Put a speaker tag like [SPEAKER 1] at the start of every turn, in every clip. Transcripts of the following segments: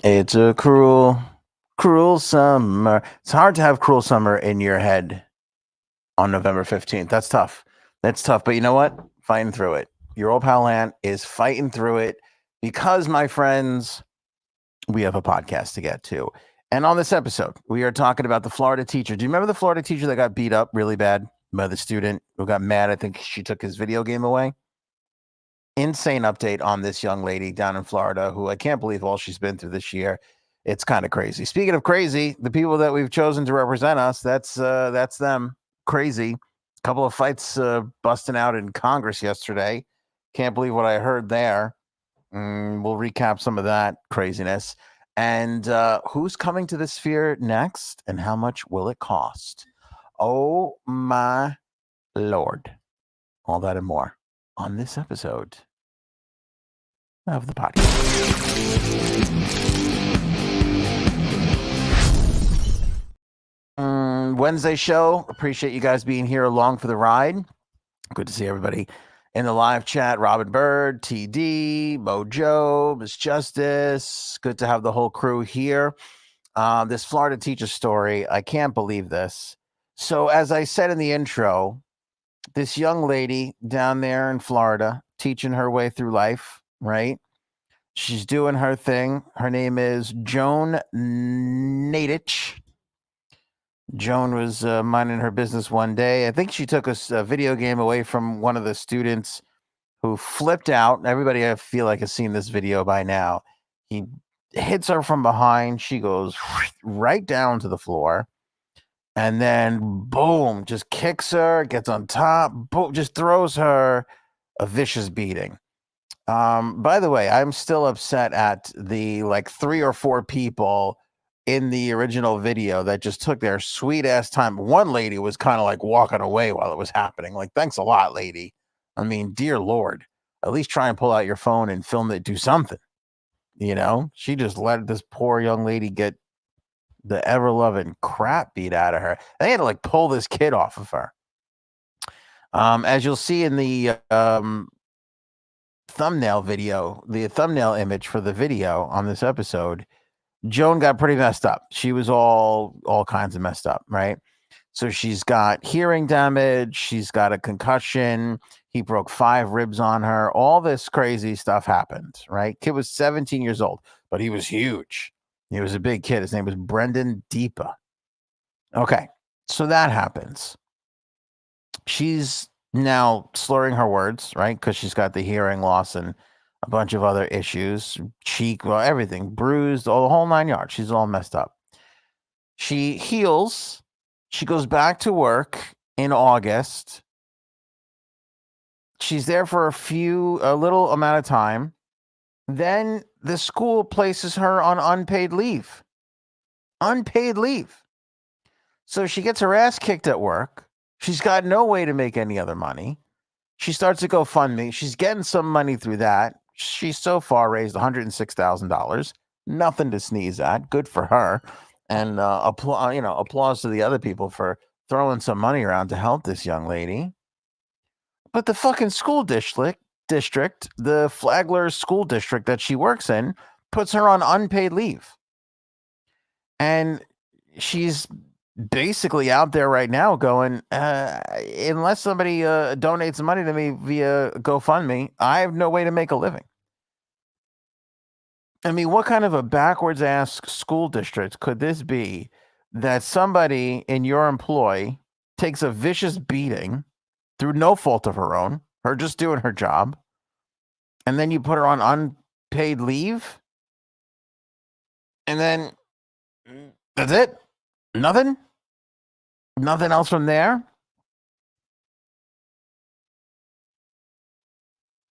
[SPEAKER 1] It's a cruel, cruel summer. It's hard to have cruel summer in your head on November 15th. That's tough. That's tough. But you know what? Fighting through it. Your old pal Ant is fighting through it because, my friends, we have a podcast to get to. And on this episode, we are talking about the Florida teacher. Do you remember the Florida teacher that got beat up really bad by the student who got mad? I think she took his video game away. Insane update on this young lady down in Florida who I can't believe all she's been through this year. It's kind of crazy. Speaking of crazy, the people that we've chosen to represent us, that's them. Crazy. A couple of fights busting out in Congress yesterday. Can't believe what I heard there. We'll recap some of that craziness. And who's coming to the sphere next and how much will it cost? Oh my Lord. All that and more on this episode of the podcast. Wednesday show. Appreciate you guys being here along for the ride. Good to see everybody in the live chat. Robin Bird, TD, Mojo, Miss Justice. Good to have the whole crew here. This Florida teacher story, I can't believe this. So as I said in the intro, this young lady down there in Florida, teaching her way through life, right? She's doing her thing. Her name is Joan Nadich. Joan was minding her business one day. I think she took a video game away from one of the students who flipped out. Everybody, I feel like, has seen this video by now. He hits her from behind. She goes right down to the floor. And then, boom, just kicks her, gets on top, boom, just throws her a vicious beating. By the way, I'm still upset at the 3 or 4 people in the original video that just took their sweet ass time. One lady was kind of walking away while it was happening. Thanks a lot, lady. I mean, dear Lord, at least try and pull out your phone and film it, do something. You know, she just let this poor young lady get the ever-loving crap beat out of her. They had to pull this kid off of her. As you'll see in the thumbnail video, the thumbnail image for the video on this episode, Joan got pretty messed up. She was all kinds of messed up, right? So she's got hearing damage. She's got a concussion. He broke 5 ribs on her. All this crazy stuff happened, right? Kid was 17 years old, but he was huge. He was a big kid. His name was Brendan Deepa. Okay, so that happens. She's now slurring her words, right? Because she's got the hearing loss and a bunch of other issues, cheek, well, everything, bruised, all the whole 9 yards. She's all messed up. She heals. She goes back to work in August. She's there for a little amount of time. Then the school places her on unpaid leave. Unpaid leave. So she gets her ass kicked at work. She's got no way to make any other money. She starts to GoFundMe. She's getting some money through that. She's so far raised $106,000. Nothing to sneeze at. Good for her. And applause to the other people for throwing some money around to help this young lady. But the fucking school district, the Flagler school district that she works in, puts her on unpaid leave. And she's basically out there right now going, unless somebody donates money to me via GoFundMe, I have no way to make a living. I mean, what kind of a backwards ass school district could this be that somebody in your employ takes a vicious beating through no fault of her own, her just doing her job, and then you put her on unpaid leave? And then that's it? Nothing? Nothing else from there?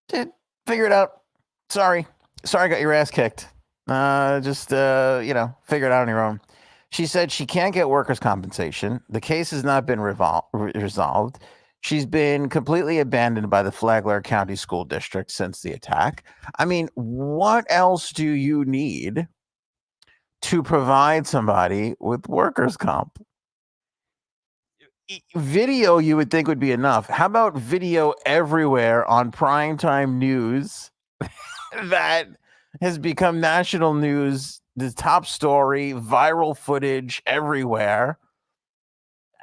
[SPEAKER 1] Figure it out. Sorry, I got your ass kicked. Figure it out on your own. She said she can't get workers' compensation. The case has not been resolved. She's been completely abandoned by the Flagler County School District since the attack. I mean, what else do you need to provide somebody with workers' comp? Video, you would think, would be enough. How about video everywhere on primetime news that has become national news the top story, viral footage everywhere.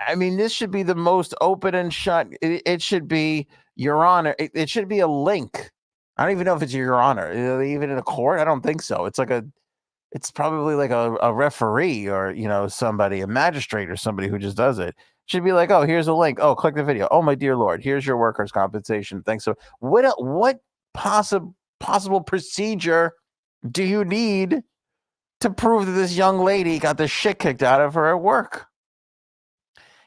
[SPEAKER 1] I mean, this should be the most open and shut. It should be, Your Honor. It should be a link. I don't even know if it's Your Honor. Even in a court, I don't think so. It's probably like a referee or somebody, a magistrate or somebody who just does it. Should be like, oh, here's a link. Oh, click the video. Oh, my dear Lord, here's your workers' compensation. Thanks. So, what possible procedure do you need to prove that this young lady got the shit kicked out of her at work?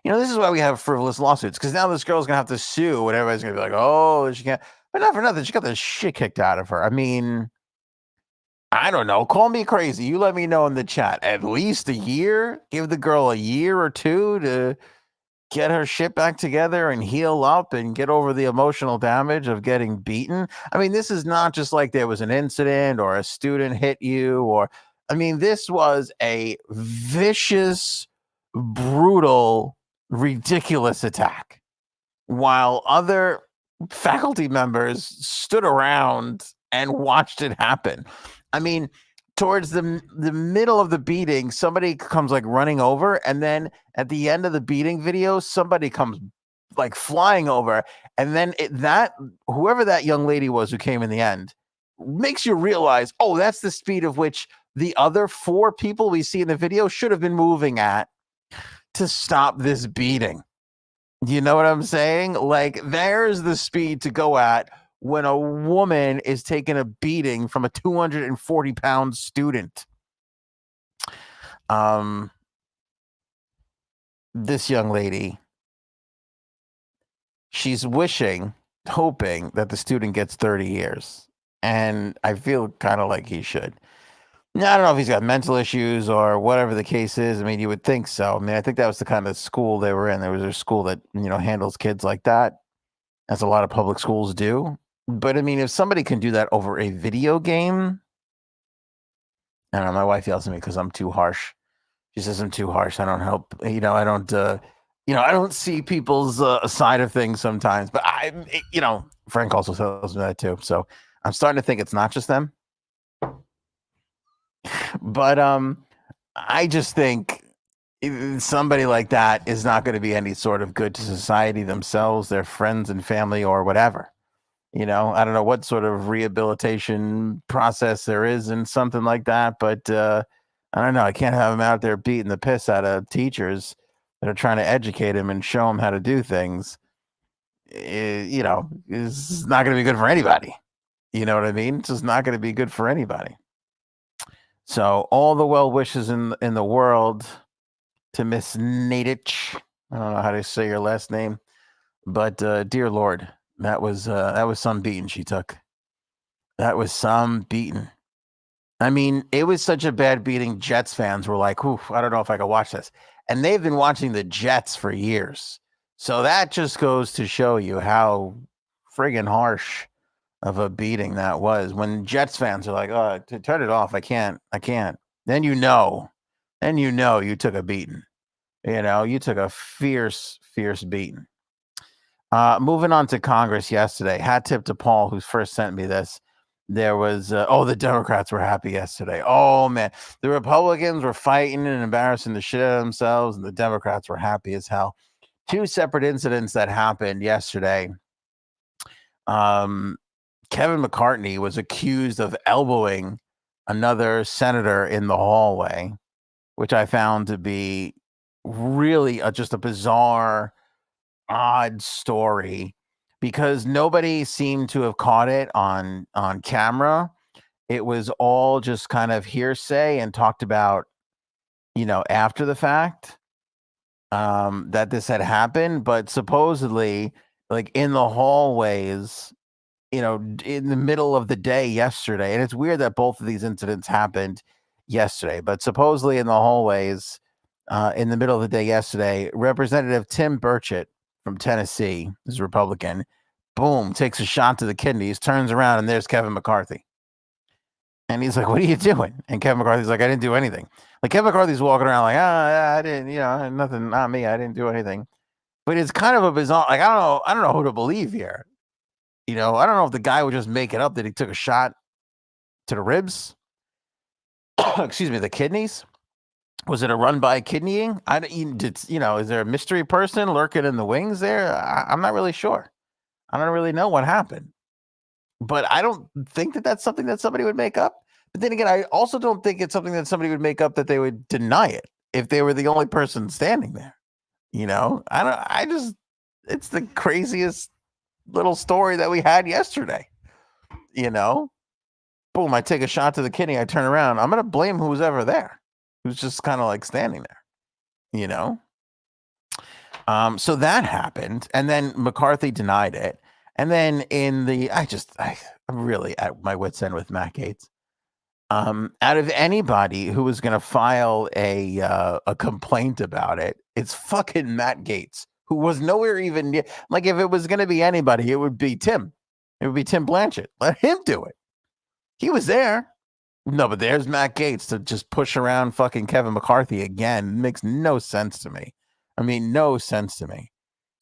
[SPEAKER 1] This is why we have frivolous lawsuits, because now this girl's gonna have to sue, and everybody's gonna be like, "Oh, she can't." But not for nothing, she got the shit kicked out of her. I mean, I don't know. Call me crazy. You let me know in the chat. At least a year. Give the girl a year or two to get her shit back together and heal up and get over the emotional damage of getting beaten. I mean, this is not just like there was an incident or a student hit you, I mean, this was a vicious, brutal, ridiculous attack, while other faculty members stood around and watched it happen. I mean, towards the middle of the beating, somebody comes like running over, and then at the end of the beating video, somebody comes like flying over, and then that whoever that young lady was who came in the end makes you realize, oh, that's the speed of which the other 4 people we see in the video should have been moving at to stop this beating. You know what I'm saying? Like, there's the speed to go at when a woman is taking a beating from a 240-pound student. This young lady, she's hoping that the student gets 30 years. And I feel kind of like he should. Now, I don't know if he's got mental issues or whatever the case is. I mean, you would think so. I mean, I think that was the kind of school they were in. There was a school that, handles kids like that, as a lot of public schools do. But I mean, if somebody can do that over a video game, I don't know. My wife yells at me because I'm too harsh. She says I'm too harsh. I don't help. I don't see people's side of things sometimes. But Frank also tells me that too. So I'm starting to think it's not just them. But I just think somebody like that is not going to be any sort of good to society themselves, their friends and family, or whatever. I don't know what sort of rehabilitation process there is in something like that, but I don't know. I can't have him out there beating the piss out of teachers that are trying to educate him and show him how to do things. It's not going to be good for anybody. You know what I mean? It's just not going to be good for anybody. So all the well wishes in the world to Miss Nadich. I don't know how to say your last name, but dear Lord, that was some beating she took. That was some beating. I mean, it was such a bad beating. Jets fans were like, "Oof, I don't know if I can watch this," and they've been watching the Jets for years. So that just goes to show you how friggin' harsh of a beating that was. When Jets fans are like, "Oh, to turn it off, I can't." Then you took a beating. You took a fierce beating. Moving on to Congress yesterday. Hat tip to Paul, who first sent me this. There was, the Democrats were happy yesterday. Oh, man. The Republicans were fighting and embarrassing the shit out of themselves, and the Democrats were happy as hell. 2 separate incidents that happened yesterday. Kevin McCartney was accused of elbowing another senator in the hallway, which I found to be really just a bizarre, odd story, because nobody seemed to have caught it on camera. It was all just kind of hearsay and talked about, after the fact, that this had happened. But supposedly, like in the hallways, in the middle of the day yesterday, and it's weird that both of these incidents happened yesterday, but supposedly in the hallways, in the middle of the day yesterday, Representative Tim Burchett from Tennessee, is Republican, boom, takes a shot to the kidneys, turns around, and there's Kevin McCarthy. And he's like, "What are you doing?" And Kevin McCarthy's like, "I didn't do anything." Like, Kevin McCarthy's walking around like, I didn't, nothing, not me. I didn't do anything. But it's kind of a bizarre, like, I don't know who to believe here. I don't know if the guy would just make it up that he took a shot to the ribs. excuse me, the kidneys. Was it a run by kidneying? Is there a mystery person lurking in the wings there? I'm not really sure. I don't really know what happened, but I don't think that that's something that somebody would make up. But then again, I also don't think it's something that somebody would make up that they would deny it if they were the only person standing there. It's the craziest little story that we had yesterday. Boom, I take a shot to the kidney, I turn around. I'm going to blame who's ever there, who's just kind of like standing there. So that happened, and then McCarthy denied it. And then I'm really at my wit's end with Matt Gaetz. Out of anybody who was going to file a complaint about it, it's fucking Matt Gaetz, who was nowhere even near. Like, if it was going to be anybody, it would be Tim. It would be Tim Blanchett. Let him do it. He was there. No, but there's Matt Gaetz to just push around fucking Kevin McCarthy again. It makes no sense to me. I mean, no sense to me.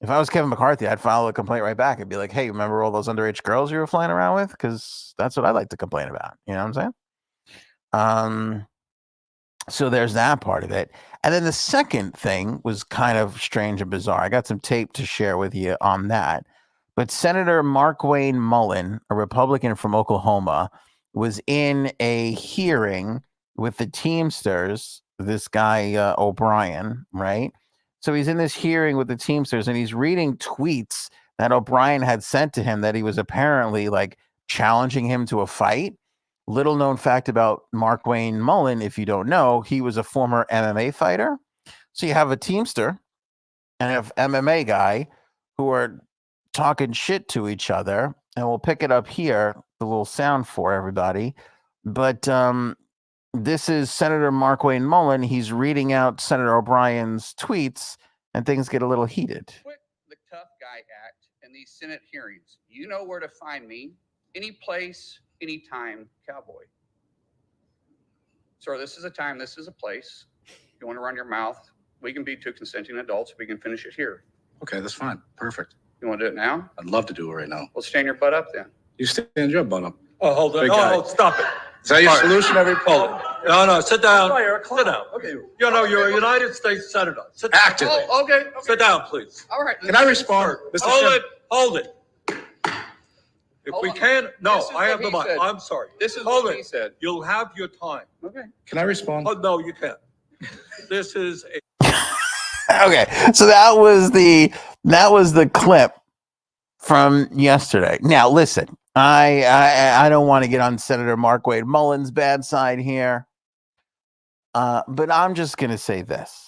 [SPEAKER 1] If I was Kevin McCarthy, I'd file a complaint right back. I'd be like, hey, remember all those underage girls you were flying around with? Because that's what I'd like to complain about. You know what I'm saying? So there's that part of it. And then the second thing was kind of strange and bizarre. I got some tape to share with you on that. But Senator Markwayne Mullin, a Republican from Oklahoma, was in a hearing with the Teamsters, this guy O'Brien, right? So he's in this hearing with the Teamsters, and he's reading tweets that O'Brien had sent to him that he was apparently like challenging him to a fight. Little known fact about Markwayne Mullin, if you don't know, he was a former MMA fighter. So you have a Teamster and an MMA guy who are talking shit to each other, and we'll pick it up here, the little sound for everybody. But this is Senator Markwayne Mullin. He's reading out Senator O'Brien's tweets, and things get a little heated.
[SPEAKER 2] Quit the Tough Guy Act and these Senate hearings. You know where to find me. Any place, anytime, cowboy. Sir, this is a time, this is a place. You want to run your mouth, we can be two consenting adults. We can finish it here.
[SPEAKER 3] Okay, that's fine. Perfect.
[SPEAKER 2] You want to do it now?
[SPEAKER 3] I'd love to do it right now.
[SPEAKER 2] Well, stand your butt up then.
[SPEAKER 3] You stand your butt up.
[SPEAKER 4] Oh, hold on.
[SPEAKER 3] Big guy.
[SPEAKER 4] Oh, stop it.
[SPEAKER 3] Is that your
[SPEAKER 4] All right.
[SPEAKER 3] solution every poll?
[SPEAKER 4] No, sit down.
[SPEAKER 2] Fire,
[SPEAKER 4] Sit down.
[SPEAKER 2] Okay.
[SPEAKER 4] You know, you're a United States Senator. Sit down.
[SPEAKER 3] Active.
[SPEAKER 2] Oh, okay.
[SPEAKER 4] Sit down, please.
[SPEAKER 2] All right.
[SPEAKER 3] Can I respond? Mr.
[SPEAKER 4] Hold
[SPEAKER 3] Chairman?
[SPEAKER 4] it. Hold it. If
[SPEAKER 2] Hold
[SPEAKER 4] we
[SPEAKER 2] on.
[SPEAKER 4] can, no,
[SPEAKER 2] This is
[SPEAKER 4] I have
[SPEAKER 2] what
[SPEAKER 4] the
[SPEAKER 2] he
[SPEAKER 4] mic.
[SPEAKER 2] said.
[SPEAKER 4] I'm sorry.
[SPEAKER 2] This is
[SPEAKER 4] Hold
[SPEAKER 2] what
[SPEAKER 4] it.
[SPEAKER 2] he said.
[SPEAKER 4] You'll have your time.
[SPEAKER 2] Okay.
[SPEAKER 3] Can I respond?
[SPEAKER 4] Oh, no, you can't. This is a
[SPEAKER 1] Okay, so that was the clip from yesterday. Now, listen, I don't want to get on Senator Markwayne Mullin's bad side here, but I'm just going to say this.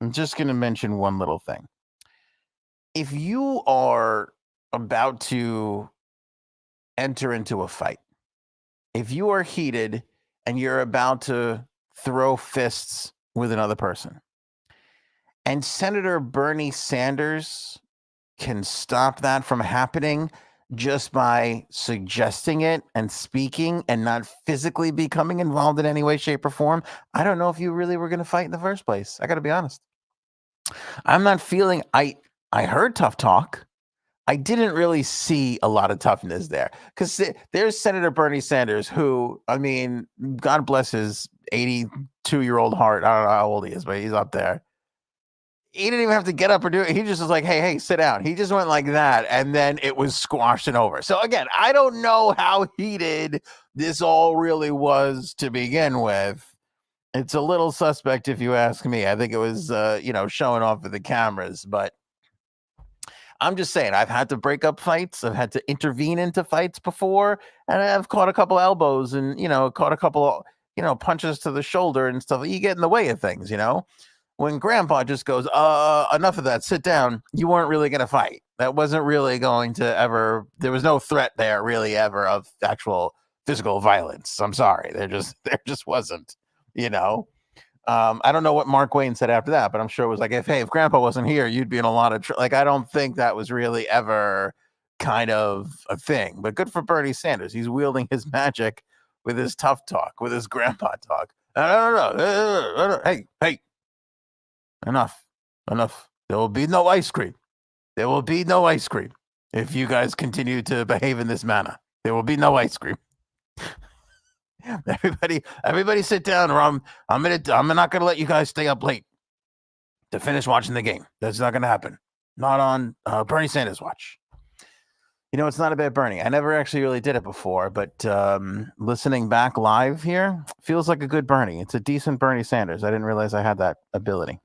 [SPEAKER 1] I'm just going to mention one little thing. If you are about to enter into a fight, if you are heated and you're about to throw fists with another person, and Senator Bernie Sanders can stop that from happening just by suggesting it and speaking and not physically becoming involved in any way, shape, or form, I don't know if you really were going to fight in the first place. I got to be honest. I'm not feeling, I heard tough talk. I didn't really see a lot of toughness there, because there's Senator Bernie Sanders, who, I mean, God bless his 82-year-old heart. I don't know how old he is, but he's up there. He didn't even have to get up or do it. He just was like, hey, sit down. He just went like that, and then it was squashed and over. So again, I don't know how heated this all really was to begin with. It's a little suspect if you ask me. I think it was, showing off with the cameras, but I'm just saying, I've had to break up fights. I've had to intervene into fights before, and I've caught a couple elbows and, caught a couple, punches to the shoulder and stuff. You get in the way of things, When Grandpa just goes, enough of that, sit down, you weren't really going to fight. That wasn't really going to ever, there was no threat there really ever of actual physical violence. I'm sorry. There just wasn't, I don't know what Markwayne said after that, but I'm sure it was like, if Grandpa wasn't here, you'd be in a lot of I don't think that was really ever kind of a thing. But good for Bernie Sanders. He's wielding his magic with his tough talk, with his grandpa talk. No. Hey, enough. There will be no ice cream. There will be no ice cream if you guys continue to behave in this manner. There will be no ice cream. Everybody sit down, or I'm not gonna let you guys stay up late to finish watching the game. That's not gonna happen. Not on Bernie Sanders watch. You know, it's not about Bernie. I never actually really did it before, but listening back live here feels like a good Bernie. It's a decent Bernie Sanders. I didn't realize I had that ability.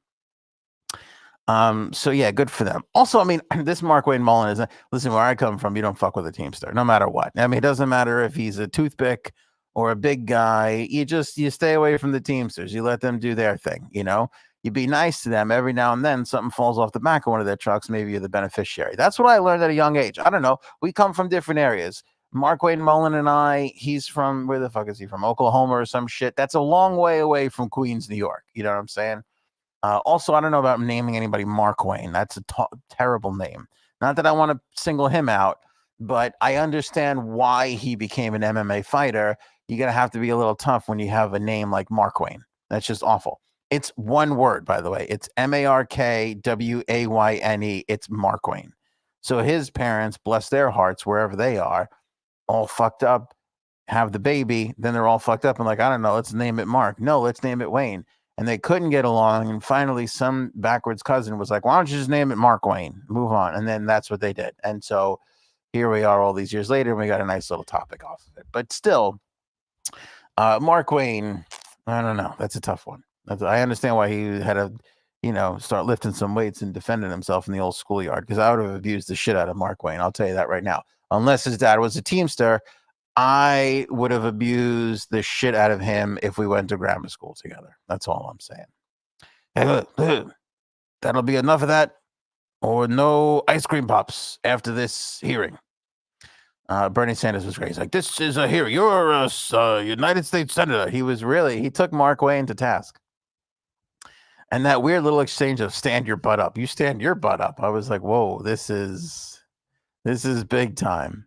[SPEAKER 1] So yeah, good for them. Also, I mean, this Mark Wayne Mullen is listen, where I come from, you don't fuck with a Teamster, no matter what. I mean, it doesn't matter if he's a toothpick or a big guy, you stay away from the Teamsters. You let them do their thing, you know. You be nice to them. Every now and then something falls off the back of one of their trucks, maybe you're the beneficiary. That's what I learned at a young age. I don't know. We come from different areas. Mark Wayne Mullen and I, he's from, where the fuck is he from? Oklahoma or some shit. That's a long way away from Queens, New York. You know what I'm saying? Also, I don't know about naming anybody Mark Wayne. That's a terrible name. Not that I want to single him out, but I understand why he became an MMA fighter. You're going to have to be a little tough when you have a name like Mark Wayne. That's just awful. It's one word, by the way. It's MarkWayne. It's Mark Wayne. So his parents, bless their hearts, wherever they are, all fucked up, have the baby. Then they're all fucked up and like, I don't know, let's name it Mark. No, let's name it Wayne. And they couldn't get along. And finally, some backwards cousin was like, why don't you just name it Mark Wayne? Move on. And then that's what they did. And so here we are all these years later, and we got a nice little topic off of it. But still, Mark Wayne, I don't know. That's a tough one. I understand why he had to, start lifting some weights and defending himself in the old schoolyard, because I would have abused the shit out of Mark Wayne. I'll tell you that right now. Unless his dad was a Teamster, I would have abused the shit out of him if we went to grammar school together. That's all I'm saying. That'll be enough of that, or no ice cream pops after this hearing. Bernie Sanders was great. He's like, this is a hearing. You're a United States Senator. He took Mark Wayne to task. And that weird little exchange of stand your butt up. You stand your butt up. I was like, whoa, this is big time.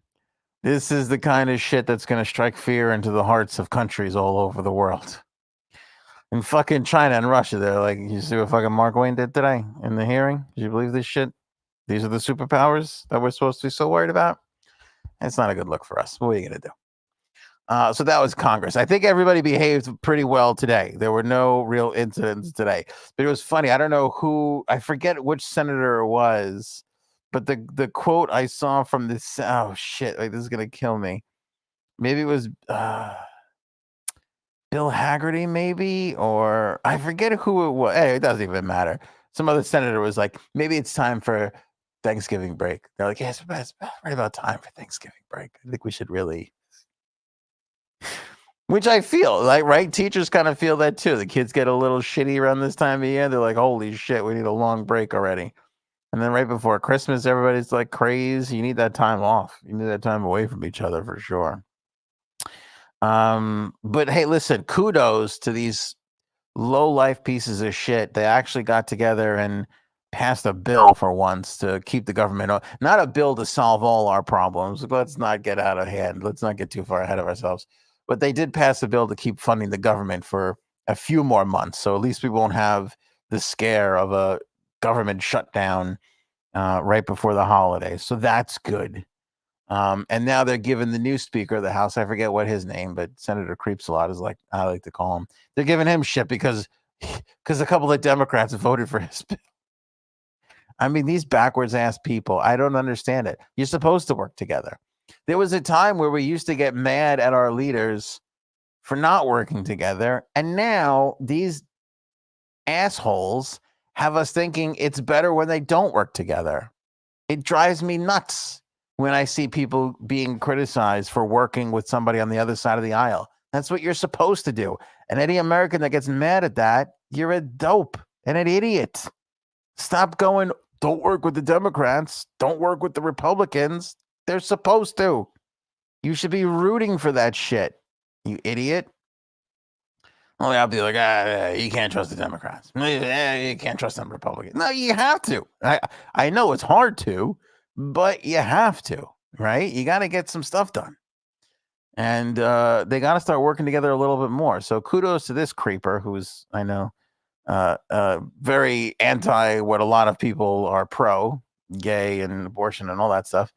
[SPEAKER 1] This is the kind of shit that's going to strike fear into the hearts of countries all over the world. In fucking China and Russia, they're like, you see what fucking Mark Wayne did today in the hearing? Did you believe this shit? These are the superpowers that we're supposed to be so worried about? It's not a good look for us. What are you going to do? So that was Congress. I think everybody behaved pretty well today. There were no real incidents today. But it was funny. I don't know who, I forget which senator it was, but the quote I saw from this, oh shit, like this is going to kill me. Maybe it was Bill Haggerty, maybe, or I forget who it was. Hey, it doesn't even matter. Some other senator was like, maybe it's time for Thanksgiving break. They're like, yes, it's right about time for Thanksgiving break. I think we should really... Which I feel like, right? Teachers kind of feel that too. The kids get a little shitty around this time of year. They're like, holy shit, we need a long break already. And then right before Christmas, everybody's like crazy. You need that time off. You need that time away from each other for sure. But hey, listen, kudos to these low life pieces of shit. They actually got together and passed a bill for once to keep the government on. Not a bill to solve all our problems. Let's not get out of hand. Let's not get too far ahead of ourselves. But they did pass a bill to keep funding the government for a few more months. So at least we won't have the scare of a government shutdown right before the holidays. So that's good. And now they're giving the new Speaker of the House, I forget what his name, but Senator Creepsalot is like, I like to call him. They're giving him shit because a couple of Democrats voted for his bill. I mean, these backwards ass people, I don't understand it. You're supposed to work together. There was a time where we used to get mad at our leaders for not working together. And now these assholes have us thinking it's better when they don't work together. It drives me nuts when I see people being criticized for working with somebody on the other side of the aisle. That's what you're supposed to do. And any American that gets mad at that, you're a dope and an idiot. Stop going, don't work with the Democrats. Don't work with the Republicans. They're supposed to. You should be rooting for that shit, you idiot. Well, I'll be like, you can't trust the Democrats. You can't trust them Republicans. No, you have to. I know it's hard to, but you have to, right? You got to get some stuff done. And they got to start working together a little bit more. So kudos to this creeper who's, I know, very anti what a lot of people are pro, gay and abortion and all that stuff.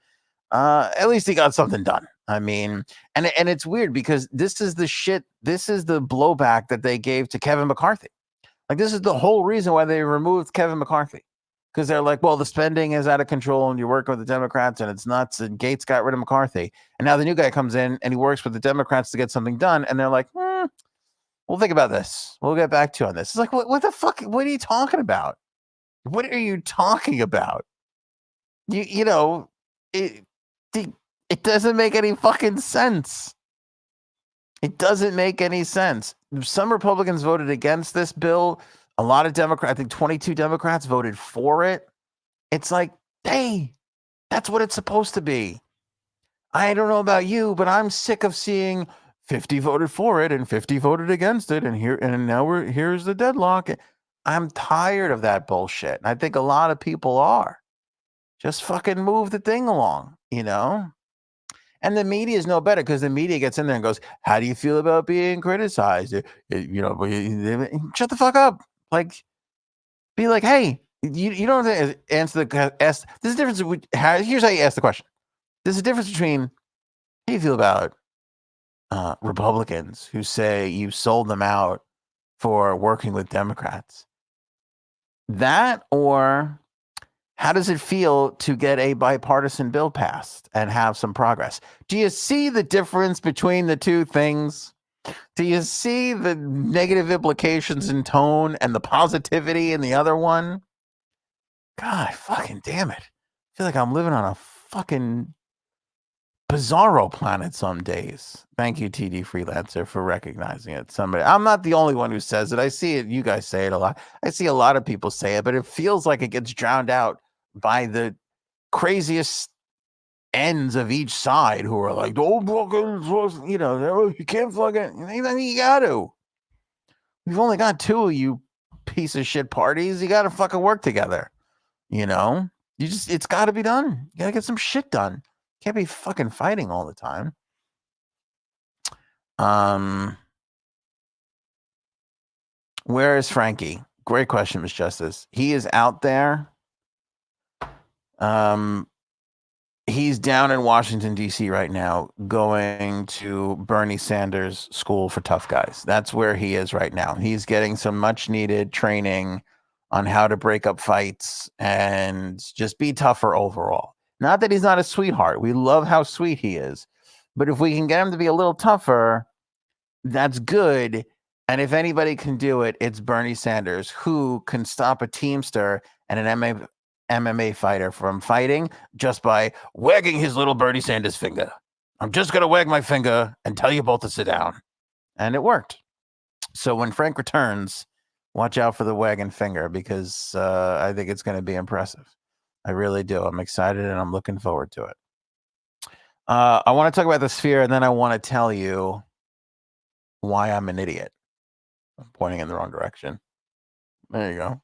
[SPEAKER 1] At least he got something done. I mean, and it's weird because this is the shit. This is the blowback that they gave to Kevin McCarthy. Like, this is the whole reason why they removed Kevin McCarthy, because they're like, well, the spending is out of control and you're working with the Democrats and it's nuts. And Gates got rid of McCarthy. And now the new guy comes in and he works with the Democrats to get something done. And they're like, we'll think about this. We'll get back to you on this. It's like, what the fuck? What are you talking about? What are you talking about? You know, it doesn't make any fucking sense. It doesn't make any sense. Some Republicans voted against this bill. A lot of Democrats, I think 22 Democrats voted for it. It's like, hey, that's what it's supposed to be. I don't know about you, but I'm sick of seeing 50 voted for it and 50 voted against it. And now here's the deadlock. I'm tired of that bullshit. And I think a lot of people are. Just fucking move the thing along, you know? And the media is no better because the media gets in there and goes, how do you feel about being criticized? You know, shut the fuck up. Like, be like, hey, you don't have to answer there's a difference. Here's how you ask the question. There's a difference between how do you feel about Republicans who say you sold them out for working with Democrats. That, or how does it feel to get a bipartisan bill passed and have some progress? Do you see the difference between the two things? Do you see the negative implications in tone and the positivity in the other one? God, fucking damn it. I feel like I'm living on a fucking bizarro planet some days. Thank you, TD Freelancer, for recognizing it. I'm not the only one who says it. I see it. You guys say it a lot. I see a lot of people say it, but it feels like it gets drowned out by the craziest ends of each side who are like, oh, you know, you can't fucking, you got to. We've only got two of you piece of shit parties. You got to fucking work together. You know, it's got to be done. You got to get some shit done. Can't be fucking fighting all the time. Where is Frankie? Great question, Miss Justice. He is out there. He's down in Washington, D.C. right now, going to Bernie Sanders' School for Tough Guys. That's where he is right now. He's getting some much needed training on how to break up fights and just be tougher overall. Not that he's not a sweetheart. We love how sweet he is. But if we can get him to be a little tougher, that's good. And if anybody can do it, it's Bernie Sanders, who can stop a Teamster and an MMA fighter from fighting just by wagging his little Bernie Sanders finger. I'm just going to wag my finger and tell you both to sit down. And it worked. So when Frank returns, watch out for the wagging finger, because I think it's going to be impressive. I really do. I'm excited and I'm looking forward to it. I want to talk about the Sphere, and then I want to tell you why I'm an idiot. I'm pointing in the wrong direction. There you go.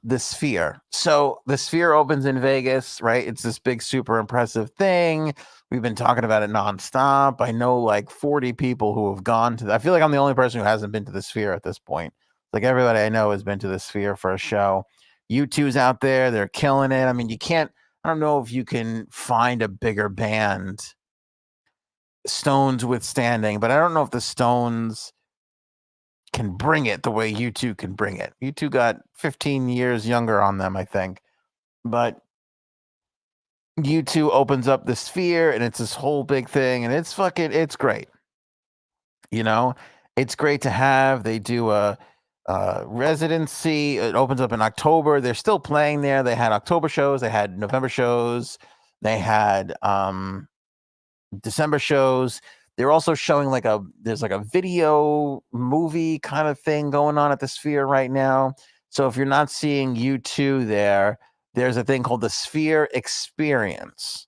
[SPEAKER 1] The Sphere. So the Sphere opens in Vegas, right? It's this big, super impressive thing. We've been talking about it nonstop. I know like 40 people who have gone to I feel like I'm the only person who hasn't been to the Sphere at this point. Like, everybody I know has been to the Sphere for a show. U2's out there. They're killing it. I mean, I don't know if you can find a bigger band, Stones withstanding, but I don't know if the Stones can bring it the way U2 can bring it. U2 got 15 years younger on them, I think. But U2 opens up the Sphere, and it's this whole big thing, and it's great. You know, it's great to have. They do a residency. It opens up in October. They're still playing there. They had October shows. They had November shows. They had December shows. They're also showing there's a video movie kind of thing going on at the Sphere right now. So if you're not seeing U2 there's a thing called the Sphere Experience,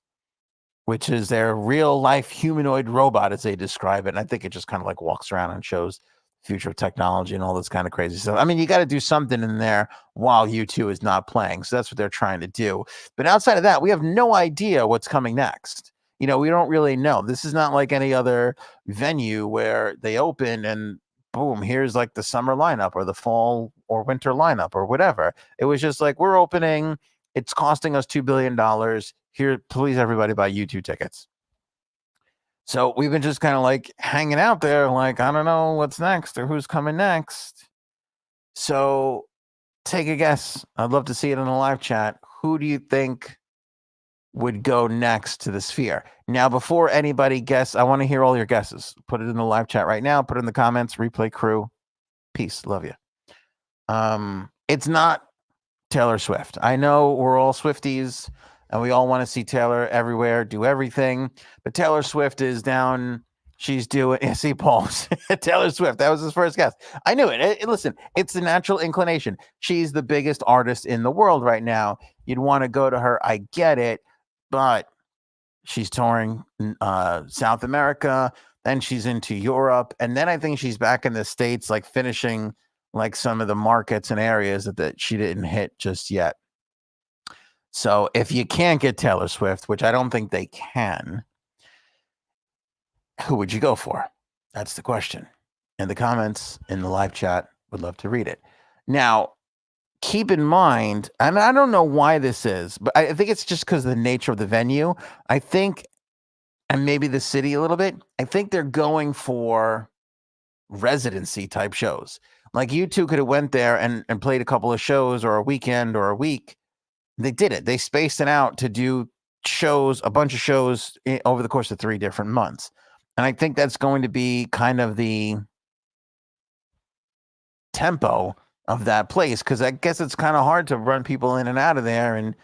[SPEAKER 1] which is their real life humanoid robot, as they describe it. And I think it just kind of like walks around and shows future of technology and all this kind of crazy stuff. I mean, you got to do something in there while U2 is not playing. So that's what they're trying to do. But outside of that, we have no idea what's coming next. You know, we don't really know. This is not like any other venue where they open and boom, here's like the summer lineup or the fall or winter lineup or whatever. It was just like, we're opening. It's costing us $2 billion. Here, please, everybody buy U2 tickets. So we've been just kind of like hanging out there, like, I don't know what's next or who's coming next. So take a guess. I'd love to see it in the live chat. Who do you think would go next to the sphere? Now, before anybody guess, I want to hear all your guesses. Put it in the live chat right now. Put it in the comments. Replay crew. Peace. Love you. It's not Taylor Swift. I know we're all Swifties and we all want to see Taylor everywhere, do everything. But Taylor Swift is down. She's doing, see, Paul, Taylor Swift. That was his first guess. I knew it. Listen, it's the natural inclination. She's the biggest artist in the world right now. You'd want to go to her. I get it. But she's touring South America. Then she's into Europe. And then I think she's back in the States, like finishing like some of the markets and areas that she didn't hit just yet. So if you can't get Taylor Swift, which I don't think they can, who would you go for? That's the question. In the comments, in the live chat, would love to read it. Now, keep in mind, and I don't know why this is, but I think it's just because of the nature of the venue. I think, and maybe the city a little bit, I think they're going for residency type shows. Like you two could have went there and played a couple of shows or a weekend or a week. They did it. They spaced it out to do shows, a bunch of shows over the course of 3 different months. And I think that's going to be kind of the tempo of that place, because I guess it's kind of hard to run people in and out of there and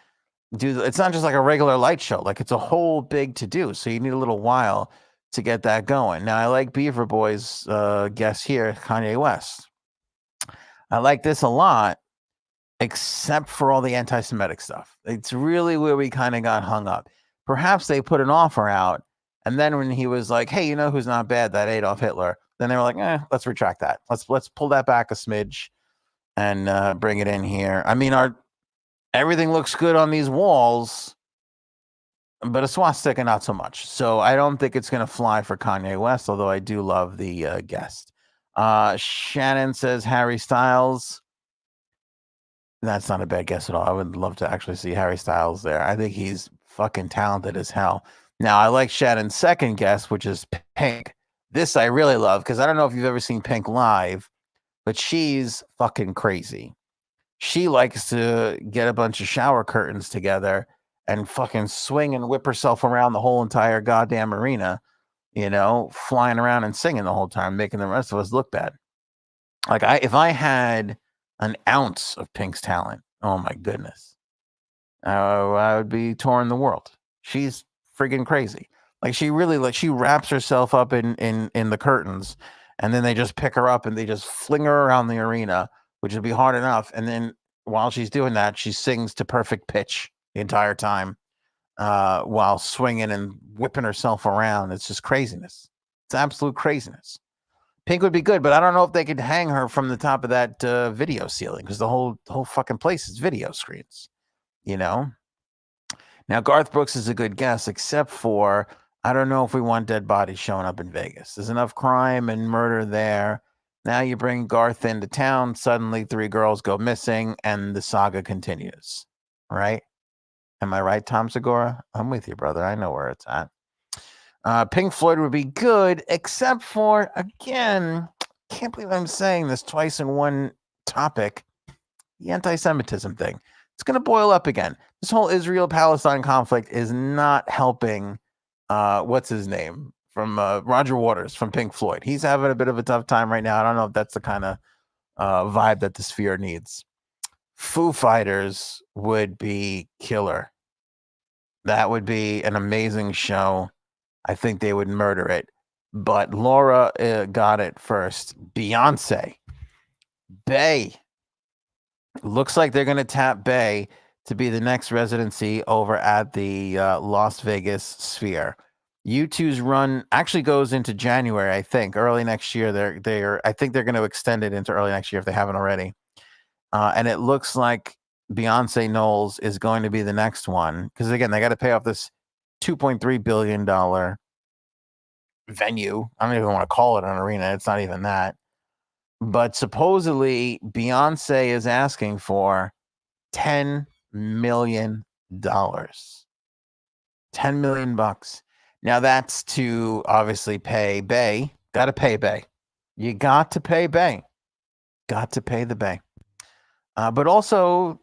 [SPEAKER 1] do. It's not just like a regular light show. Like it's a whole big to do. So you need a little while to get that going. Now I like Beaver Boy's guess here, Kanye West. I like this a lot, except for all the anti-Semitic stuff. It's really where we kind of got hung up. Perhaps they put an offer out, and then when he was like, hey, you know who's not bad? That Adolf Hitler. Then they were like, let's retract that. Let's pull that back a smidge and bring it in here. I mean, everything looks good on these walls, but a swastika not so much. So I don't think it's going to fly for Kanye West, although I do love the guest. Shannon says Harry Styles. That's not a bad guess at all. I would love to actually see Harry Styles there. I think he's fucking talented as hell. Now, I like Shannon's second guess, which is Pink. This I really love because I don't know if you've ever seen Pink live, but she's fucking crazy. She likes to get a bunch of shower curtains together and fucking swing and whip herself around the whole entire goddamn arena, flying around and singing the whole time, making the rest of us look bad. Like if I had an ounce of Pink's talent, oh my goodness, I would be touring the world. She's friggin' crazy. Like she wraps herself up in the curtains, and then they just pick her up and they just fling her around the arena, which would be hard enough. And then while she's doing that, she sings to perfect pitch the entire time, while swinging and whipping herself around. It's just craziness. It's absolute craziness. Pink would be good, but I don't know if they could hang her from the top of that video ceiling, because the whole fucking place is video screens, Now, Garth Brooks is a good guess, except for I don't know if we want dead bodies showing up in Vegas. There's enough crime and murder there. Now you bring Garth into town, suddenly 3 girls go missing, and the saga continues. Right? Am I right, Tom Segura? I'm with you, brother. I know where it's at. Pink Floyd would be good, except for, again, can't believe I'm saying this twice in one topic, the anti-Semitism thing. It's going to boil up again. This whole Israel-Palestine conflict is not helping, what's his name? From Roger Waters from Pink Floyd. He's having a bit of a tough time right now. I don't know if that's the kind of vibe that the sphere needs. Foo Fighters would be killer. That would be an amazing show. I think they would murder it. But Laura got it first. Beyonce. Bey. Looks like they're going to tap Bey to be the next residency over at the Las Vegas Sphere. U2's run actually goes into January, I think. Early next year. I think they're going to extend it into early next year if they haven't already. And it looks like Beyonce Knowles is going to be the next one. Because again, they got to pay off this $2.3 billion venue. I don't even want to call it an arena. It's not even that. But supposedly Beyonce is asking for $10 million. $10 million bucks. Now that's to obviously pay Bay. Got to pay Bay. You got to pay Bay. Got to pay the Bay. But also,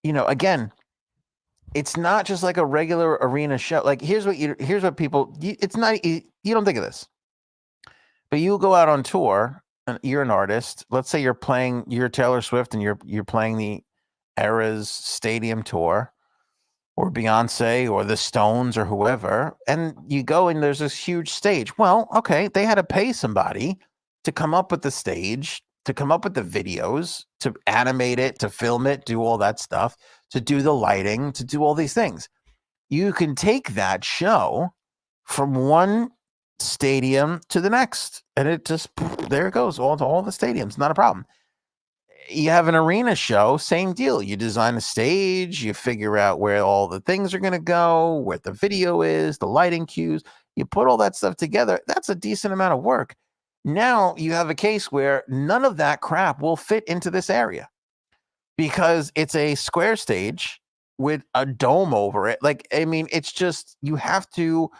[SPEAKER 1] again, it's not just like a regular arena show. Like here's what people. It's not. You don't think of this, but you go out on tour. And you're an artist. Let's say you're Taylor Swift, and you're playing the Eras Stadium tour, or Beyonce, or the Stones, or whoever, and you go and there's this huge stage. Well, okay, they had to pay somebody to come up with the stage, to come up with the videos, to animate it, to film it, do all that stuff, to do the lighting, to do all these things. You can take that show from one stadium to the next, and it just there it goes, all to all the stadiums, not a problem. You have an arena show, same deal. You design a stage, you figure out where all the things are going to go, where the video is, the lighting cues. You put all that stuff together. That's a decent amount of work. Now you have a case where none of that crap will fit into this area because it's a square stage with a dome over it. Like, I mean, it's just, you have to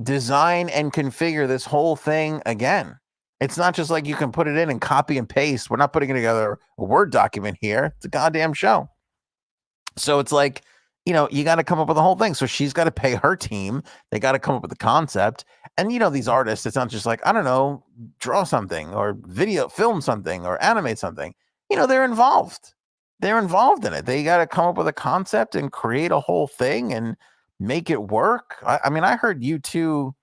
[SPEAKER 1] design and configure this whole thing again. It's not just like you can put it in and copy and paste. We're not putting together a Word document here. It's a goddamn show. So it's like, you got to come up with the whole thing. So she's got to pay her team. They got to come up with the concept. And, these artists, it's not just like, I don't know, draw something or film something or animate something. They're involved. They're involved in it. They got to come up with a concept and create a whole thing and make it work. I mean, I heard you two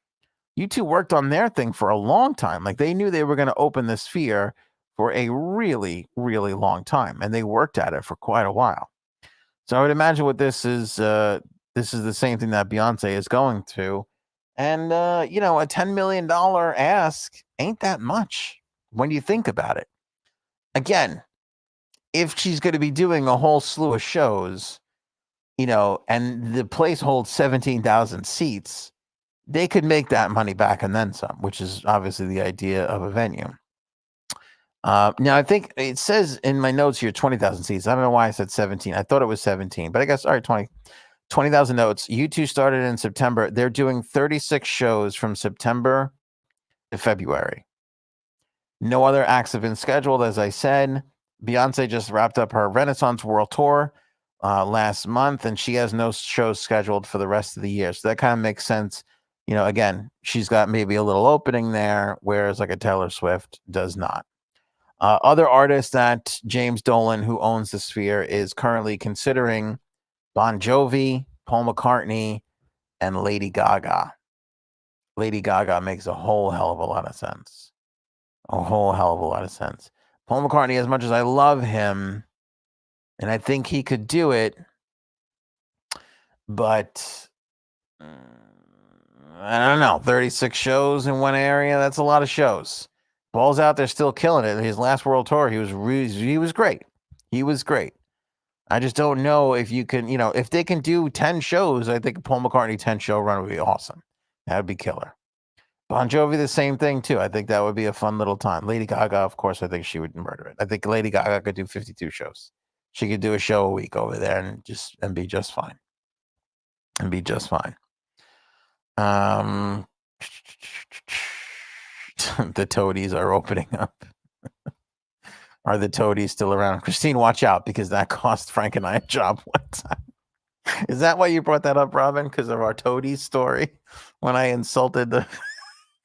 [SPEAKER 1] worked on their thing for a long time. Like they knew they were going to open the Sphere for a really, really long time, and they worked at it for quite a while. So I would imagine what this is the same thing that Beyonce is going to. And, a $10 million ask ain't that much when you think about it. Again, if she's going to be doing a whole slew of shows, and the place holds 17,000 seats, they could make that money back and then some, which is obviously the idea of a venue. Now, I think it says in my notes here 20,000 seats. I don't know why I said 17. I thought it was 17, but I guess, all right, 20,000 notes. U2 started in September. They're doing 36 shows from September to February. No other acts have been scheduled, as I said. Beyonce just wrapped up her Renaissance World Tour last month, and she has no shows scheduled for the rest of the year. So that kind of makes sense. Again, she's got maybe a little opening there, whereas like a Taylor Swift does not. Other artists that James Dolan, who owns the Sphere, is currently considering: Bon Jovi, Paul McCartney, and Lady Gaga. Lady Gaga makes a whole hell of a lot of sense. A whole hell of a lot of sense. Paul McCartney, as much as I love him, and I think he could do it, but I don't know, 36 shows in one area, that's a lot of shows. Paul's out there still killing it. His last world tour, he was great. He was great. I just don't know if you can, if they can do 10 shows, I think a Paul McCartney 10 show run would be awesome. That would be killer. Bon Jovi, the same thing too. I think that would be a fun little time. Lady Gaga, of course, I think she would murder it. I think Lady Gaga could do 52 shows. She could do a show a week over there and be just fine. And be just fine. The Toadies are opening up. Are the Toadies still around? Christine, watch out, because that cost Frank and I a job one time. Is that why you brought that up, Robin? Because of our Toadies story? When I insulted the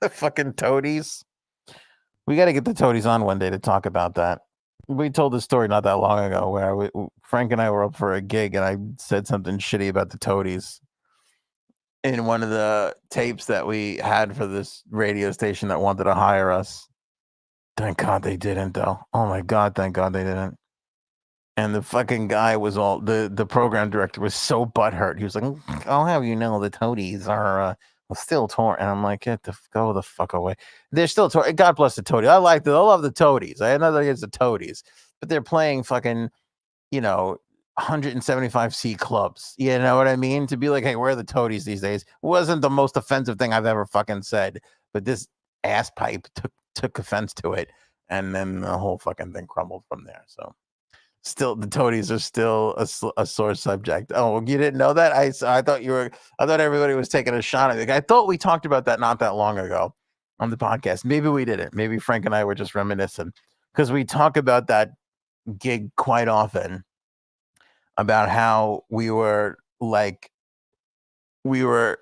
[SPEAKER 1] fucking Toadies? We got to get the Toadies on one day to talk about that. We told the story not that long ago where Frank and I were up for a gig and I said something shitty about the Toadies in one of the tapes that we had for this radio station that wanted to hire us. Thank God they didn't, though. Oh my God, thank God they didn't. And the fucking guy was the program director was so butthurt. He was like, I'll have you know the Toadies are still touring. And I'm like, go the fuck away. They're still touring. God bless the Toadies. I love the Toadies. I know it's the Toadies, but they're playing fucking, 175 seat clubs. You know what I mean? To be like, hey, where are the Toadies these days? Wasn't the most offensive thing I've ever fucking said, but this ass pipe took offense to it, and then the whole fucking thing crumbled from there. So Still, the toadies are still a sore subject. Oh, you didn't know that? I thought you were. I thought everybody was taking a shot at it. I thought we talked about that not that long ago on the podcast. Maybe we didn't. Maybe Frank and I were just reminiscing because we talk about that gig quite often about how we were like we were.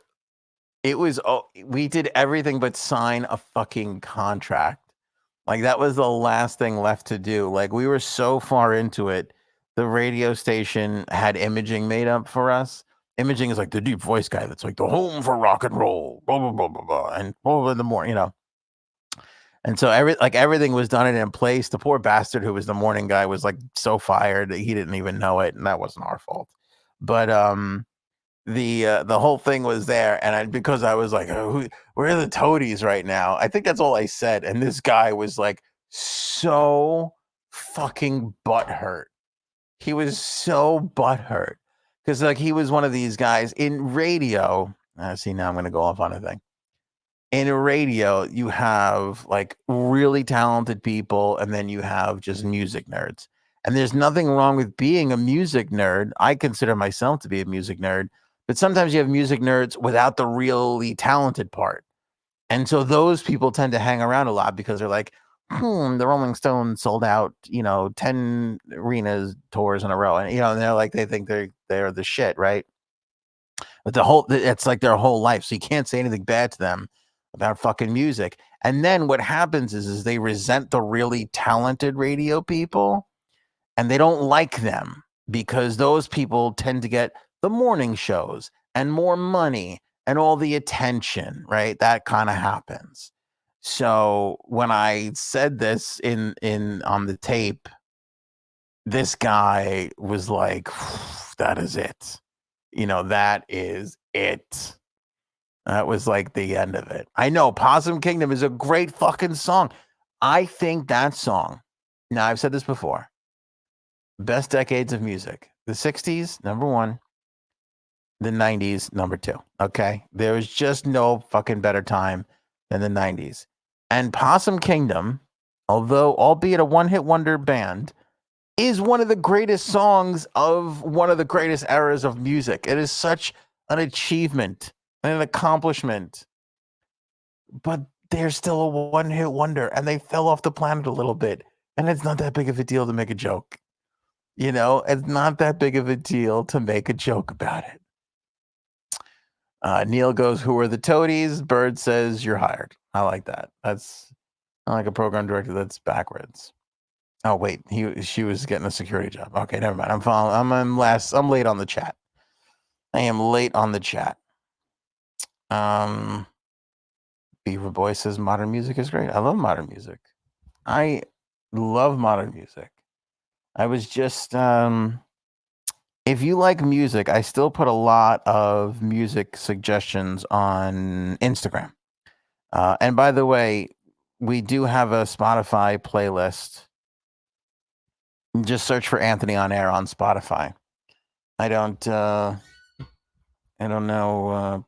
[SPEAKER 1] It was. Oh, we did everything but sign a fucking contract. Like that was the last thing left to do. Like we were so far into it. The radio station had imaging made up for us. Imaging is like the deep voice guy that's like the home for rock and roll, blah blah blah blah blah, and blah in the morning, And so everything was done and in place. The poor bastard who was the morning guy was like so fired that he didn't even know it, and that wasn't our fault. But the whole thing was there, and because I was like, oh, where are the toadies right now? I think that's all I said, and this guy was like so fucking butthurt. He was so butthurt because like he was one of these guys in radio. See, now I'm going to go off on a thing. In radio, you have like really talented people, and then you have just music nerds. And there's nothing wrong with being a music nerd. I consider myself to be a music nerd. But sometimes you have music nerds without the really talented part. And so those people tend to hang around a lot because they're like, the Rolling Stones sold out, 10 arenas tours in a row. And, and they're like, they think they're the shit, right? But it's like their whole life. So you can't say anything bad to them about fucking music. And then what happens is they resent the really talented radio people and they don't like them because those people tend to get the morning shows and more money and all the attention, right? That kind of happens. So when I said this in on the tape, this guy was like, that is it. That is it. That was like the end of it. I know Possum Kingdom is a great fucking song. I think that song, now I've said this before, best decades of music. The 60s, number one. The 90s, number two. Okay. There was just no fucking better time than the 90s. And Possum Kingdom, although albeit a one-hit wonder band, is one of the greatest songs of one of the greatest eras of music. It is such an achievement and an accomplishment. But they're still a one-hit wonder and they fell off the planet a little bit. And it's not that big of a deal to make a joke. It's not that big of a deal to make a joke about it. Neil goes, who are the toadies? Bird says, you're hired. I like that. I like a program director that's backwards. Oh, wait. She was getting a security job. Okay, never mind. I'm late on the chat. I am late on the chat. Beaver Boy says modern music is great. I love modern music. I love modern music. I was just if you like music, I still put a lot of music suggestions on Instagram. And by the way, we do have a Spotify playlist. Just search for Anthony on Air on Spotify. I don't know. I don't know.